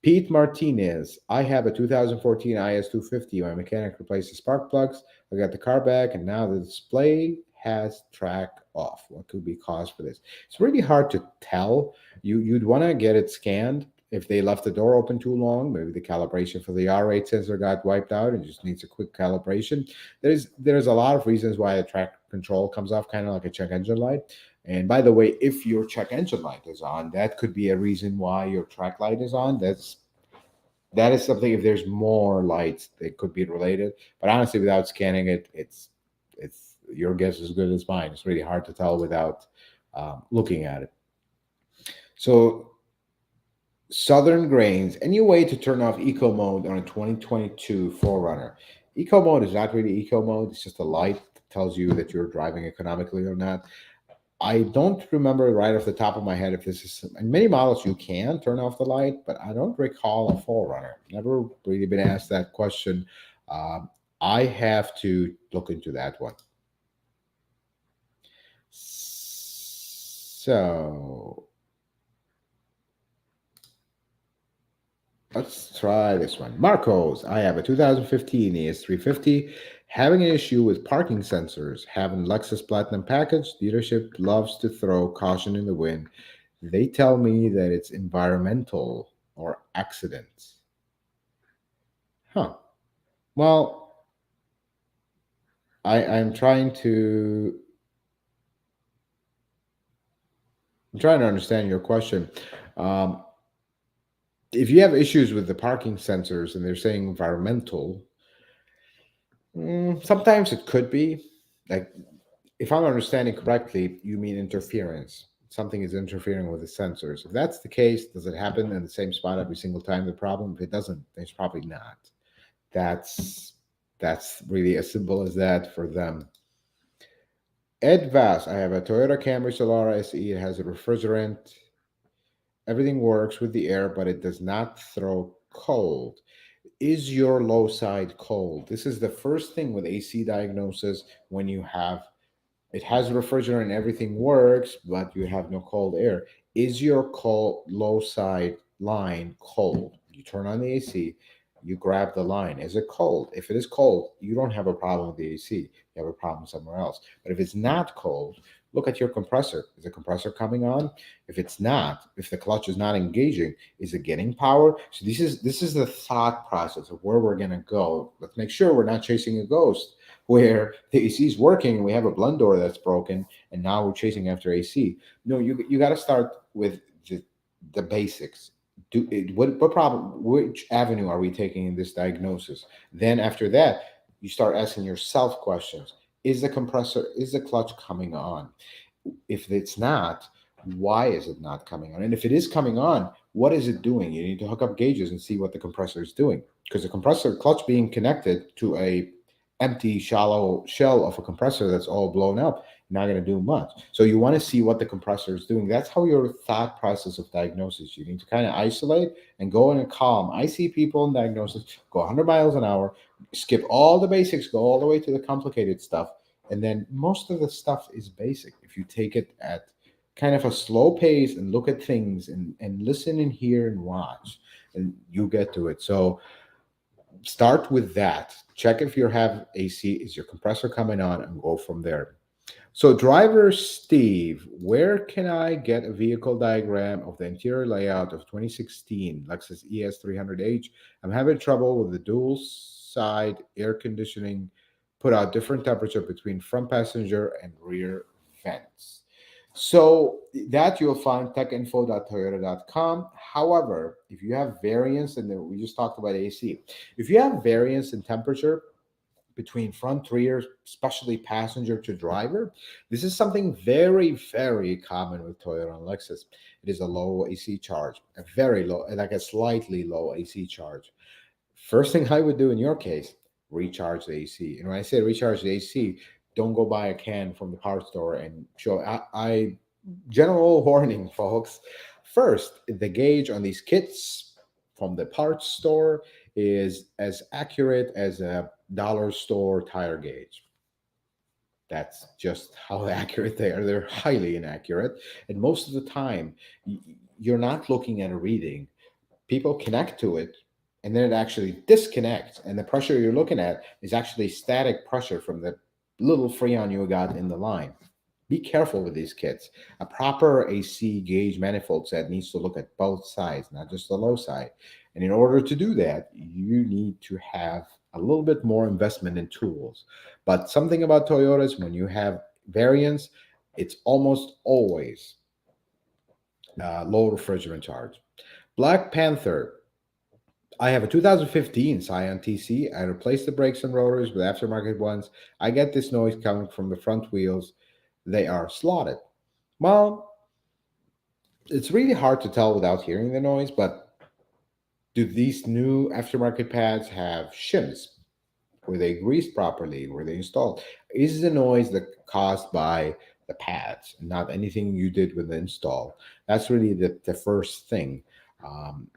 Speaker 2: Pete Martinez, I have a 2014 IS250. My mechanic replaced the spark plugs. I got the car back, and now the display has track off. What could be cause for this? It's really hard to tell. You'd want to get it scanned. If they left the door open too long, maybe the calibration for the R8 sensor got wiped out and just needs a quick calibration. There's a lot of reasons why the track control comes off, kind of like a check engine light. And by the way, if your check engine light is on, that could be a reason why your track light is on. That's That is something. If there's more lights, they could be related. But honestly, without scanning it, it's your guess is as good as mine. It's really hard to tell without looking at it. So Southern Grains, any way to turn off eco mode on a 2022 Forerunner? Eco mode is not really eco mode. It's just a light that tells you that you're driving economically or not. I don't remember right off the top of my head if this is in many models you can turn off the light, but I don't recall a Forerunner. Never really been asked that question. Um, I have to look into that one. So let's try this one. Marcos, I have a 2015 ES350 having an issue with parking sensors. Having Lexus Platinum package, dealership loves to throw caution in the wind. They tell me that it's environmental or accidents. Huh. Well, I'm trying to understand your question. Um, if you have issues with the parking sensors and they're saying environmental, sometimes it could be. Like, if I'm understanding correctly, you mean interference. Something is interfering with the sensors. If that's the case, does it happen in the same spot every single time? The problem, if it doesn't, it's probably not. That's that's really as simple as that for them. Ed Vass, I have a Toyota Camry Solara SE. It has a refrigerant. Everything works with the air, but it does not throw cold. Is your low side cold? This is the first thing with AC diagnosis when you have it has refrigerant and everything works, but you have no cold air. Is your cold low side line cold? You turn on the AC, you grab the line. Is it cold? If it is cold, you don't have a problem with the AC. You have a problem somewhere else. But if it's not cold, look at your compressor. Is the compressor coming on? If it's not, if the clutch is not engaging, is it getting power? So this is the thought process of where we're gonna go. Let's make sure we're not chasing a ghost where the AC is working and we have a blend door that's broken and now we're chasing after AC. No, you got to start with the basics. What problem? Which avenue are we taking in this diagnosis? Then after that, you start asking yourself questions. Is the compressor, is the clutch coming on? If it's not, why is it not coming on? And if it is coming on, what is it doing? You need to hook up gauges and see what the compressor is doing. Because the compressor clutch being connected to a empty, shallow shell of a compressor that's all blown up, not going to do much. So you want to see what the compressor is doing. That's how your thought process of diagnosis. You need to kind of isolate and go in a calm. I see people in diagnosis go 100 miles an hour, skip all the basics, go all the way to the complicated stuff, and then most of the stuff is basic. If you take it at kind of a slow pace and look at things and listen and hear and watch, and you get to it. So start with that. Check if you have AC, is your compressor coming on, and go from there. So, driver Steve, where can I get a vehicle diagram of the interior layout of 2016 Lexus ES300H? I'm having trouble with the dual side air conditioning, put out different temperature between front passenger and rear vents. So that you'll find techinfo.toyota.com. However, if you have variance, and then we just talked about AC, if you have variance in temperature between front, rear, especially passenger to driver, this is something very, very common with Toyota and Lexus. It is a low AC charge, a very low, like a slightly low AC charge. First thing I would do in your case, recharge the AC. And when I say recharge the AC, don't go buy a can from the parts store and show. I general warning, folks. First, the gauge on these kits from the parts store is as accurate as a dollar store tire gauge. That's just how accurate they are. They're highly inaccurate. And most of the time, you're not looking at a reading. People connect to it and then it actually disconnects. And the pressure you're looking at is actually static pressure from the little freon you got in the line. Be careful with these kits. A proper AC gauge manifold set needs to look at both sides, not just the low side. And in order to do that, you need to have a little bit more investment in tools. But something about Toyotas, when you have variants, it's almost always low refrigerant charge. Black Panther, I have a 2015 Scion TC. I replaced the brakes and rotors with aftermarket ones. I get this noise coming from the front wheels. They are slotted. Well, it's really hard to tell without hearing the noise, but do these new aftermarket pads have shims? Were they greased properly? Were they installed? Is the noise that caused by the pads, not anything you did with the install? That's really the first thing. Um,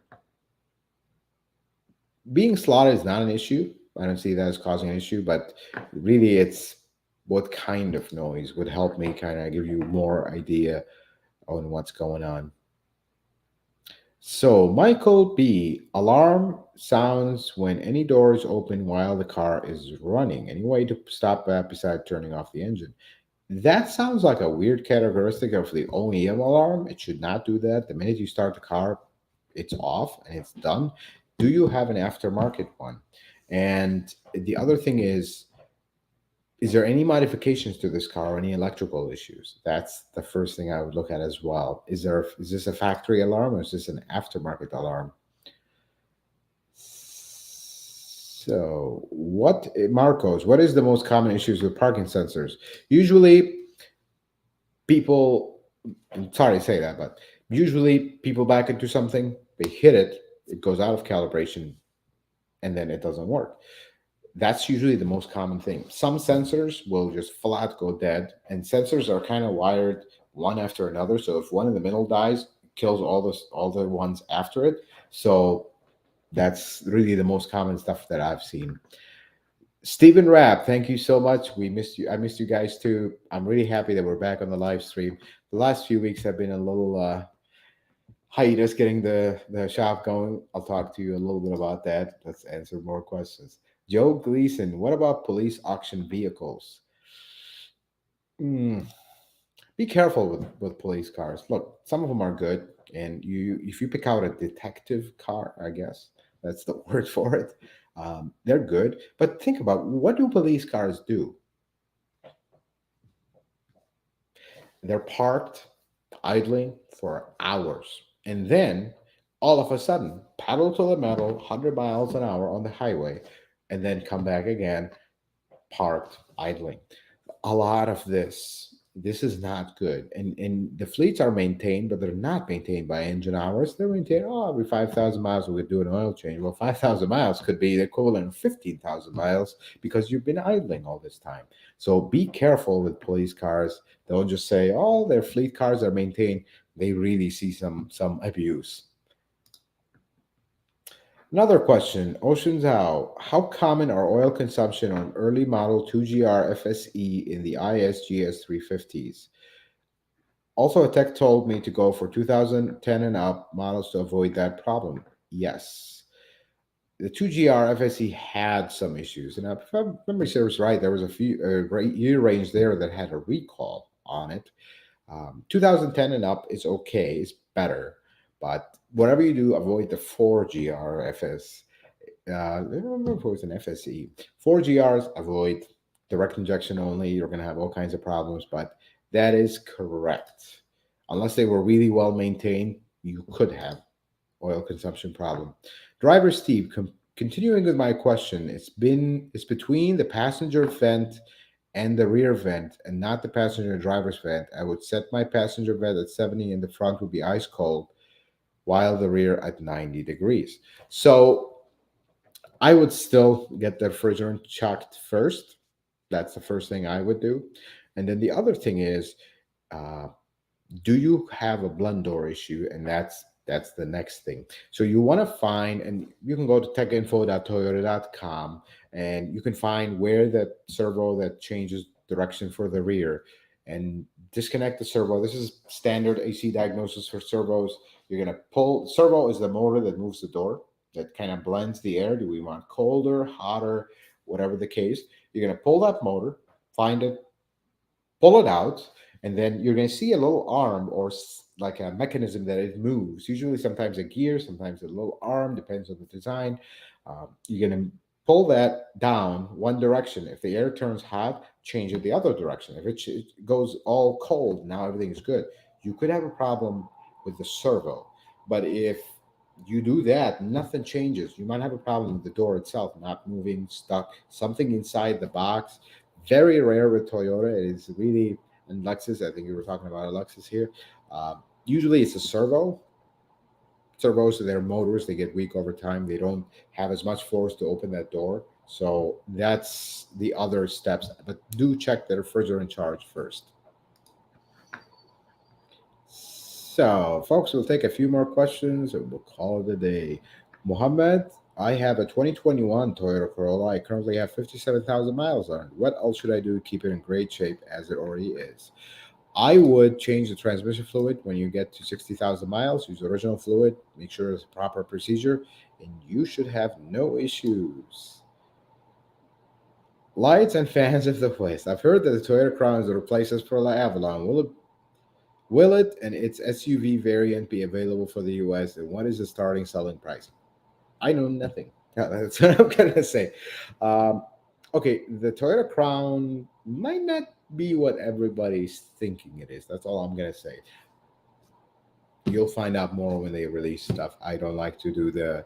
Speaker 2: Being slotted is not an issue. I don't see that as causing an issue, but really it's what kind of noise would help me kind of give you more idea on what's going on. So, Michael B. Alarm sounds when any door is open while the car is running. Any way to stop that beside turning off the engine? That sounds like a weird characteristic of the OEM alarm. It should not do that. The minute you start the car, it's off and it's done. Do you have an aftermarket one? And the other thing is there any modifications to this car or any electrical issues? That's the first thing I would look at as well. Is this a factory alarm or is this an aftermarket alarm? So, Marcos, what is the most common issues with parking sensors? Usually, people, I'm sorry to say that, but usually people back into something, they hit it, it goes out of calibration, and then it doesn't work. That's usually the most common thing. Some sensors will just flat go dead, and sensors are kind of wired one after another. So if one in the middle dies, it kills all the ones after it. So that's really the most common stuff that I've seen. Stephen Rapp, thank you so much. We missed you. I missed you guys too. I'm really happy that we're back on the live stream. The last few weeks have been a little hiatus getting the shop going. I'll talk to you a little bit about that. Let's answer more questions. Joe Gleason, what about police auction vehicles? Hmm, be careful with police cars. Look, some of them are good, and you if you pick out a detective car, I guess that's the word for it. They're good, but think about what do police cars do? They're parked, idling for hours, and then all of a sudden, pedal to the metal, 100 miles an hour on the highway, and then come back again, parked, idling. A lot of this is not good, and the fleets are maintained, but they're not maintained by engine hours. They're maintained, every 5,000 miles we do an oil change. Well, 5,000 miles could be the equivalent of 15,000 miles because you've been idling all this time. So be careful with police cars. Don't just say, oh, their fleet cars are maintained. They really see some abuse. Another question, Oceans how common are oil consumption on early model 2GR FSE in the ISGS 350s? Also, a tech told me to go for 2010 and up models to avoid that problem. Yes. The 2GR FSE had some issues, and if I memory serves right, there was a few year range there that had a recall on it. 2010 and up is okay, it's better, but whatever you do, avoid the 4GR FS. I don't remember if it was an FSE. 4GRs, avoid direct injection only. You're going to have all kinds of problems, but that is correct. Unless they were really well maintained, you could have oil consumption problem. Driver Steve, continuing with my question, it's between the passenger vent and the rear vent and not the passenger driver's vent. I would set my passenger vent at 70 and the front would be ice cold while the rear at 90 degrees. So I would still get the refrigerant checked first. That's the first thing I would do. And then the other thing is, uh, do you have a blend door issue? And that's the next thing. So you want to find, and you can go to techinfo.toyota.com and you can find where that servo that changes direction for the rear and disconnect the servo. This is standard AC diagnosis for servos. You're going to pull, servo is the motor that moves the door, that kind of blends the air. Do we want colder, hotter, whatever the case? You're going to pull that motor, find it, pull it out, and then you're going to see a little arm or like a mechanism that it moves. Usually, sometimes a gear, sometimes a little arm, depends on the design. You're going to pull that down one direction. If the air turns hot, change it the other direction. If it goes all cold, now everything is good. You could have a problem with the servo, but if You do that, nothing changes. You might have a problem with the door itself not moving, stuck, something inside the box. Very rare with Toyota. It is really, and Lexus, I think you were talking about a Lexus here. Usually it's a servo. Servos, their motors, they get weak over time. They don't have as much force to open that door. So that's the other steps. But do check the refrigerant charge first. So, folks, we'll take a few more questions and we'll call it a day. Mohammed, I have a 2021 Toyota Corolla. I currently have 57,000 miles on it. What else should I do to keep it in great shape as it already is? I would change the transmission fluid when you get to 60,000 miles. Use original fluid, make sure it's a proper procedure, and you should have no issues. Lights and fans of the West. I've heard that the Toyota Crown is a replacement for the Avalon. Will it and its SUV variant be available for the US? And what is the starting selling price? I know nothing. Yeah, that's what I'm gonna say. Um, okay, the Toyota Crown might not be what everybody's thinking it is. That's all I'm gonna say. You'll find out more when they release stuff. I don't like to do the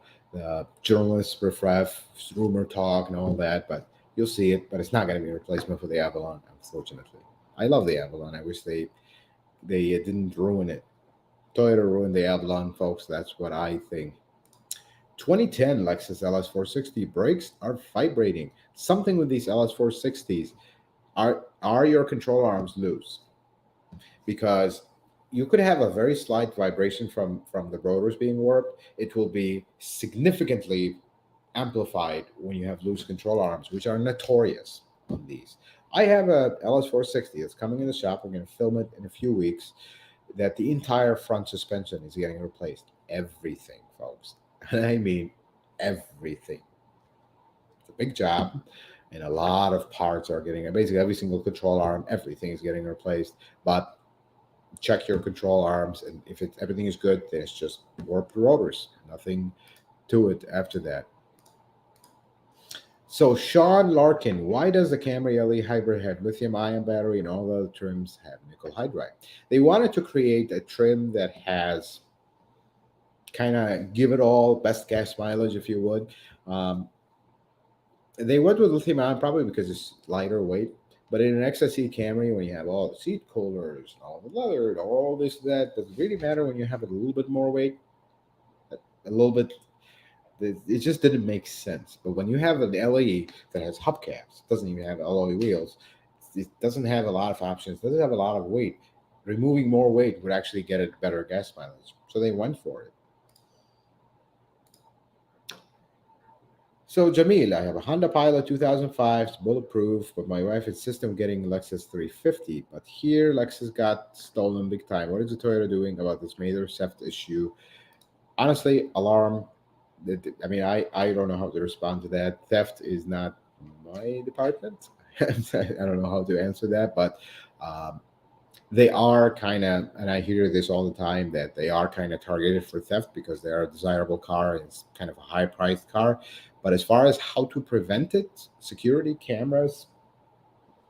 Speaker 2: journalist riffraff, rumor talk, and all that, but you'll see it. But it's not gonna be a replacement for the Avalon, unfortunately. I love the Avalon. I wish they didn't ruin it. Toyota ruined the Avalon, folks. That's what I think. 2010 Lexus LS460 brakes are vibrating. Something with these LS460s, are your control arms loose? Because you could have a very slight vibration from the rotors being warped. It will be significantly amplified when you have loose control arms, which are notorious on these. I have a LS460 that's coming in the shop. We're going to film it in a few weeks. That the entire front suspension is getting replaced. Everything, folks. I mean, everything. It's a big job, and a lot of parts are getting, basically every single control arm, everything is getting replaced. But check your control arms, and if everything is good, then it's just warped rotors. Nothing to it after that. So Sean Larkin, why does the Camry hybrid have lithium-ion battery and all the other trims have nickel hydride? They wanted to create a trim that has kind of give it all best gas mileage, if you would. Um, they went with lithium ion probably because it's lighter weight. But in an XSE Camry, when you have all the seat coolers and all the leather and all this that, does it really matter when you have a little bit more weight? A little bit. It just didn't make sense. But when you have an LE that has hubcaps, doesn't even have alloy wheels, it doesn't have a lot of options, doesn't have a lot of weight. Removing more weight would actually get it better gas mileage. So they went for it. So Jamil, I have a Honda Pilot 2005, it's bulletproof, but my wife insists on getting Lexus 350. But here, Lexus got stolen big time. What is the Toyota doing about this major theft issue? Honestly, alarm. I mean, I don't know how to respond to that. Theft is not my department. I don't know how to answer that, but um, they are kind of, and I hear this all the time, that they are kind of targeted for theft because they are a desirable car and it's kind of a high priced car. But as far as how to prevent it, security cameras,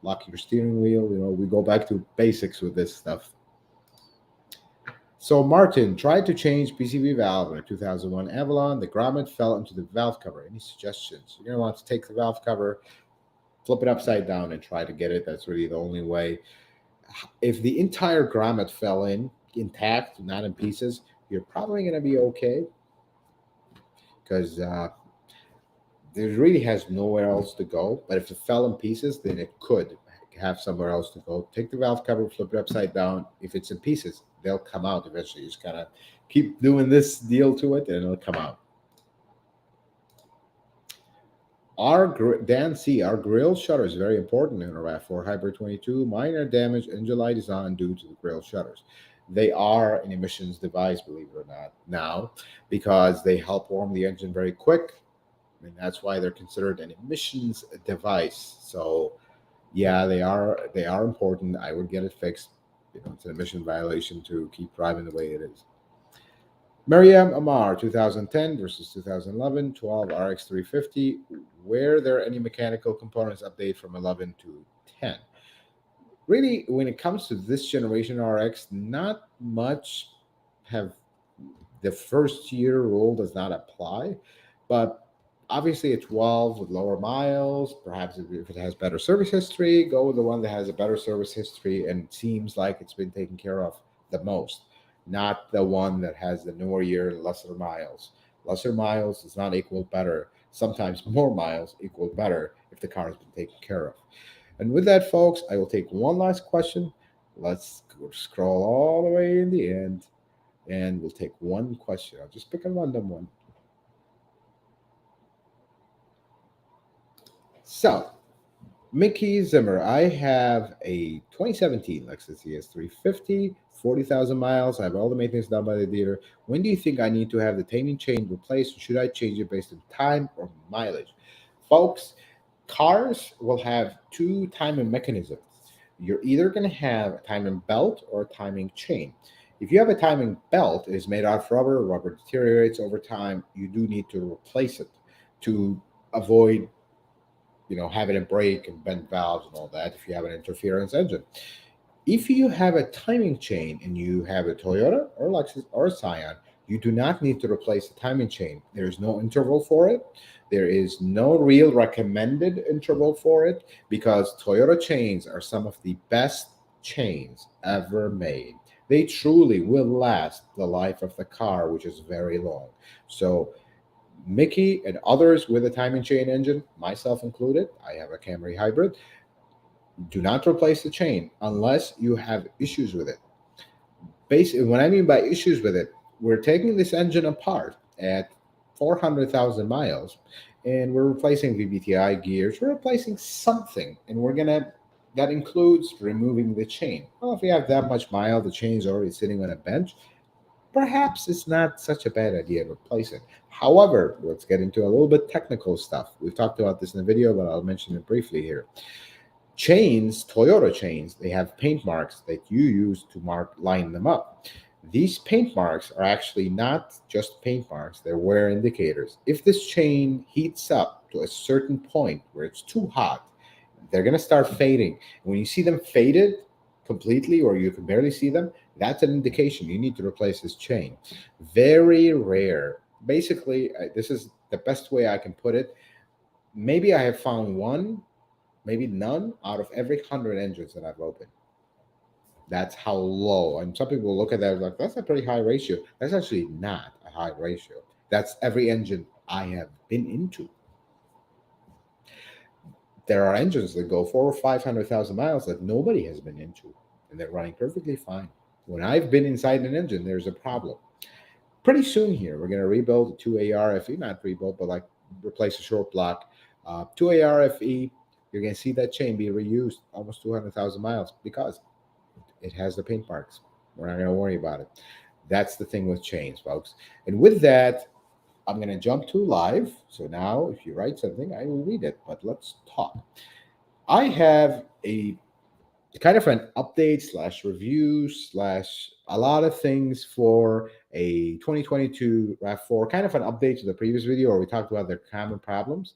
Speaker 2: lock your steering wheel, we go back to basics with this stuff. So Martin tried to change PCV valve in a 2001 Avalon. The grommet fell into the valve cover. Any suggestions? You're going to want to take the valve cover, flip it upside down, and try to get it. That's really the only way. If the entire grommet fell in intact, not in pieces, you're probably going to be okay because there really has nowhere else to go. But if it fell in pieces, then it could have somewhere else to go. Take the valve cover, flip it upside down. If it's in pieces, they'll come out eventually. You just kind of keep doing this deal to it, and it'll come out. Dan C, our grill shutter is very important in a RAV4 Hybrid 22. Minor damage engine light is on due to the grill shutters. They are an emissions device, believe it or not, now, because they help warm the engine very quick, and that's why they're considered an emissions device. So, yeah, they are important. I would get it fixed. It's an emission violation to keep driving the way it is. Mariam Amar, 2010 versus 2011, 12 RX 350. Were there any mechanical components update from 11 to 10? Really, when it comes to this generation RX, not much have The first year rule does not apply, but obviously a 12 with lower miles, perhaps if it has better service history, go with the one that has a better service history and seems like it's been taken care of the most, not the one that has the newer year and lesser miles. Lesser miles does not equal better. Sometimes more miles equal better if the car has been taken care of. And with that, folks, I will take one last question. Let's scroll all the way in the end, and we'll take one question. I'll just pick a random one. So, Mickey Zimmer, I have a 2017 Lexus ES350, 40,000 miles. I have all the maintenance done by the dealer. When do you think I need to have the timing chain replaced? Or should I change it based on time or mileage? Folks, cars will have two timing mechanisms. You're either going to have a timing belt or a timing chain. If you have a timing belt, it is made out of rubber. Rubber deteriorates over time. You do need to replace it to avoid having a break and bent valves and all that if you have an interference engine. If you have a timing chain and you have a Toyota or Lexus or a Scion, you do not need to replace the timing chain. There is no interval for it. There is no real recommended interval for it because Toyota chains are some of the best chains ever made. They truly will last the life of the car, which is very long. So Mickey and others with a timing chain engine, myself included, I have a Camry hybrid, do not replace the chain unless you have issues with it. Basically, what I mean by issues with it, we're taking this engine apart at 400,000 miles and we're replacing VBTI gears, we're replacing something, and that includes removing the chain. Well, if you have that much mile, the chain is already sitting on a bench, perhaps it's not such a bad idea to replace it. However, let's get into a little bit technical stuff. We've talked about this in the video, but I'll mention it briefly here. Chains, Toyota chains, they have paint marks that you use to line them up. These paint marks are actually not just paint marks, they're wear indicators. If this chain heats up to a certain point where it's too hot, they're going to start fading. When you see them faded completely or you can barely see them, that's an indication you need to replace this chain. Very rare. Basically, this is the best way I can put it. Maybe I have found one, maybe none out of every 100 engines that I've opened. That's how low. And some people look at that like, that's a pretty high ratio. That's actually not a high ratio. That's every engine I have been into. There are engines that go 400,000 or 500,000 miles that nobody has been into, and they're running perfectly fine. When I've been inside an engine, there's a problem. Pretty soon here, we're going to rebuild the 2ARFE, not rebuild, but like replace a short block. 2ARFE, you're going to see that chain be reused almost 200,000 miles because it has the paint marks. We're not going to worry about it. That's the thing with chains, folks. And with that, I'm going to jump to live. So now, if you write something, I will read it. But let's talk. I have a kind of an update slash review slash a lot of things for a 2022 RAV4, kind of an update to the previous video where we talked about their common problems.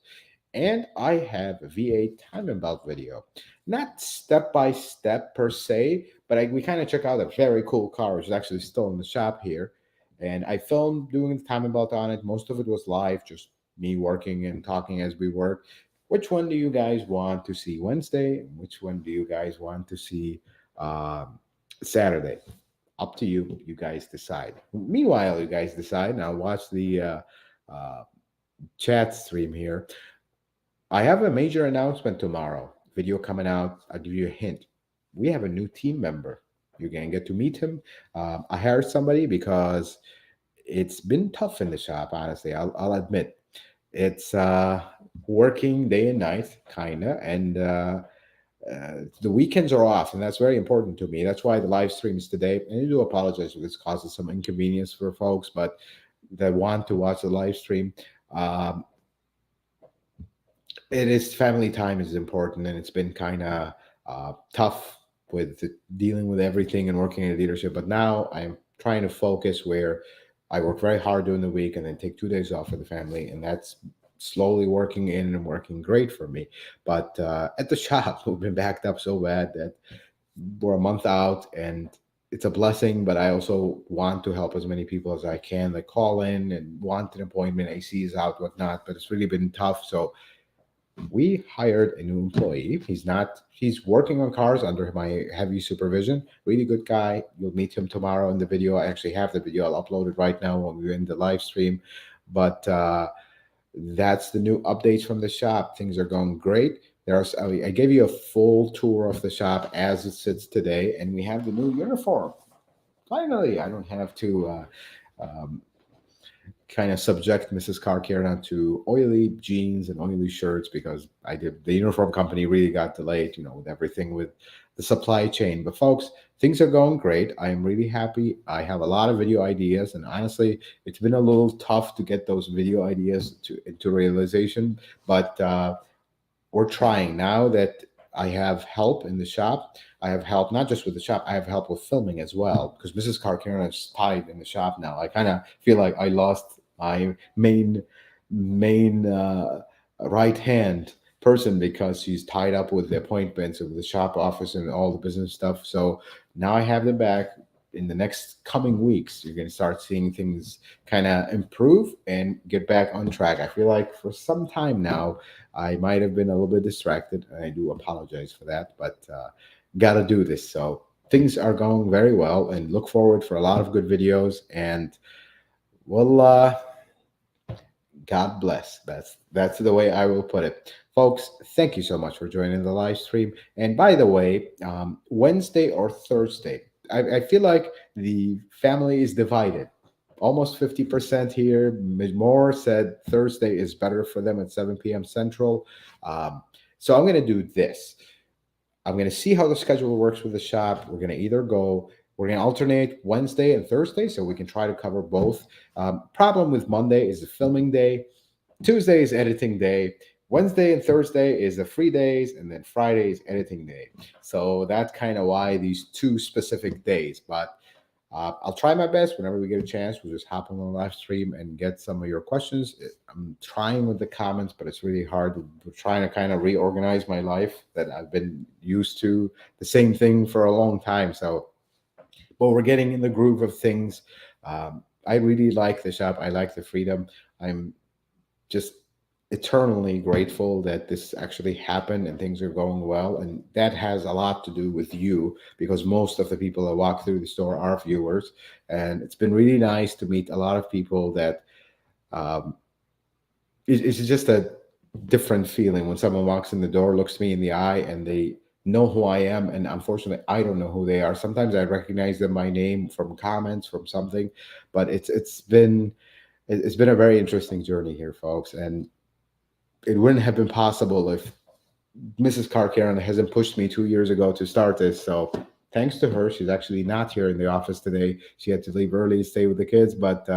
Speaker 2: And I have a V8 timing belt video. Not step by step per se, but we kind of check out a very cool car, which is actually still in the shop here. And I filmed doing the timing belt on it. Most of it was live, just me working and talking as we work. Which one do you guys want to see Wednesday? And which one do you guys want to see Saturday? Up to you. You guys decide. Meanwhile, you guys decide, and I'll watch the chat stream here. I have a major announcement tomorrow. Video coming out. I'll give you a hint. We have a new team member. You're going to get to meet him. I hired somebody because it's been tough in the shop, honestly. I'll admit. It's working day and night, kind of. And the weekends are off, and that's very important to me. That's why the live stream is today. And I do apologize if this causes some inconvenience for folks, but that want to watch the live stream. It is family time is important, and it's been kind of tough with dealing with everything and working in leadership. But now I'm trying to focus where I work very hard during the week and then take 2 days off for the family, and that's slowly working in and working great for me. But at the shop, we've been backed up so bad that we're a month out, and it's a blessing, but I also want to help as many people as I can that call in and want an appointment, AC is out, whatnot. But it's really been tough. So we hired a new employee. He's working on cars under my heavy supervision. Really good guy. You'll meet him tomorrow in the video. I actually have the video. I'll upload it right now when we're in the live stream. But that's the new updates from the shop. Things are going great. I gave you a full tour of the shop as it sits today, and we have the new uniform. Finally, I don't have to kind of subject Mrs. Car Carolina to oily jeans and oily shirts because I did the uniform company really got delayed, with everything with the supply chain. But folks, things are going great. I am really happy. I have a lot of video ideas, and honestly, it's been a little tough to get those video ideas into realization. But we're trying now that I have help in the shop. I have help not just with the shop. I have help with filming as well because Mrs. Carcarena is tied in the shop now. I kind of feel like I lost my main right hand person because she's tied up with the appointments of the shop office and all the business stuff. So now I have them back. In the next coming weeks, you're going to start seeing things kind of improve and get back on track. I feel like for some time now, I might have been a little bit distracted, and I do apologize for that, but got to do this. So things are going very well, and look forward for a lot of good videos. And well, God bless. That's the way I will put it, folks. Thank you so much for joining the live stream. And by the way, Wednesday or Thursday, I feel like the family is divided almost 50% here. More said Thursday is better for them at 7 p.m. Central. So I'm going to do this. I'm going to see how the schedule works with the shop. We're going to we're going to alternate Wednesday and Thursday so we can try to cover both. Problem with Monday is the filming day. Tuesday is editing day. Wednesday and Thursday is the free days, and then Friday is editing day. So that's kind of why these two specific days. But I'll try my best whenever we get a chance. We'll just hop on the live stream and get some of your questions. I'm trying with the comments, but it's really hard. We're trying to kind of reorganize my life that I've been used to the same thing for a long time. So, but we're getting in the groove of things. I really like the shop. I like the freedom. I'm just eternally grateful that this actually happened and things are going well. And that has a lot to do with you because most of the people that walk through the store are viewers. And it's been really nice to meet a lot of people that um, it's just a different feeling when someone walks in the door, looks me in the eye, and they know who I am. And unfortunately, I don't know who they are. Sometimes I recognize them by name from comments, from something, but it's been a very interesting journey here, folks. And it wouldn't have been possible if Mrs. Carcaron hasn't pushed me 2 years ago to start this. So thanks to her, she's actually not here in the office today. She had to leave early, stay with the kids. But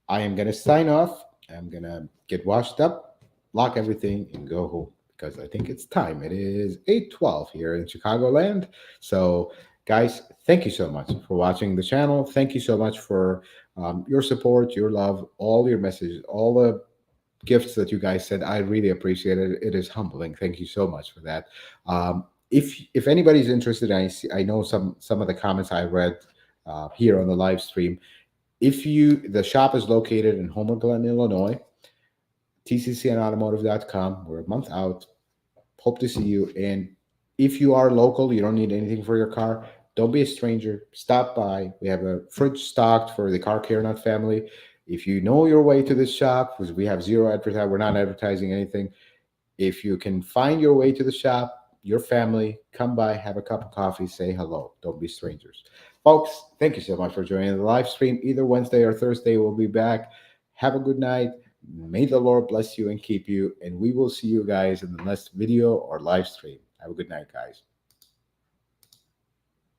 Speaker 2: I am going to sign off. I'm going to get washed up, lock everything, and go home because I think it's time. It is 8:12 here in Chicagoland. So, guys, thank you so much for watching the channel. Thank you so much for your support, your love, all your messages, all the gifts that you guys said. I really appreciate it. It is humbling. Thank you so much for that. If anybody's interested, I know some of the comments I read here on the live stream. The shop is located in Homer Glen, Illinois. TCCNAutomotive.com. We're a month out. Hope to see you. And if you are local, you don't need anything for your car. Don't be a stranger. Stop by. We have a fridge stocked for the Car Care Nut family. If you know your way to this shop, because we have zero advertising, we're not advertising anything. If you can find your way to the shop, your family, come by, have a cup of coffee, say hello. Don't be strangers. Folks, thank you so much for joining the live stream. Either Wednesday or Thursday, we'll be back. Have a good night. May the Lord bless you and keep you. And we will see you guys in the next video or live stream. Have a good night, guys.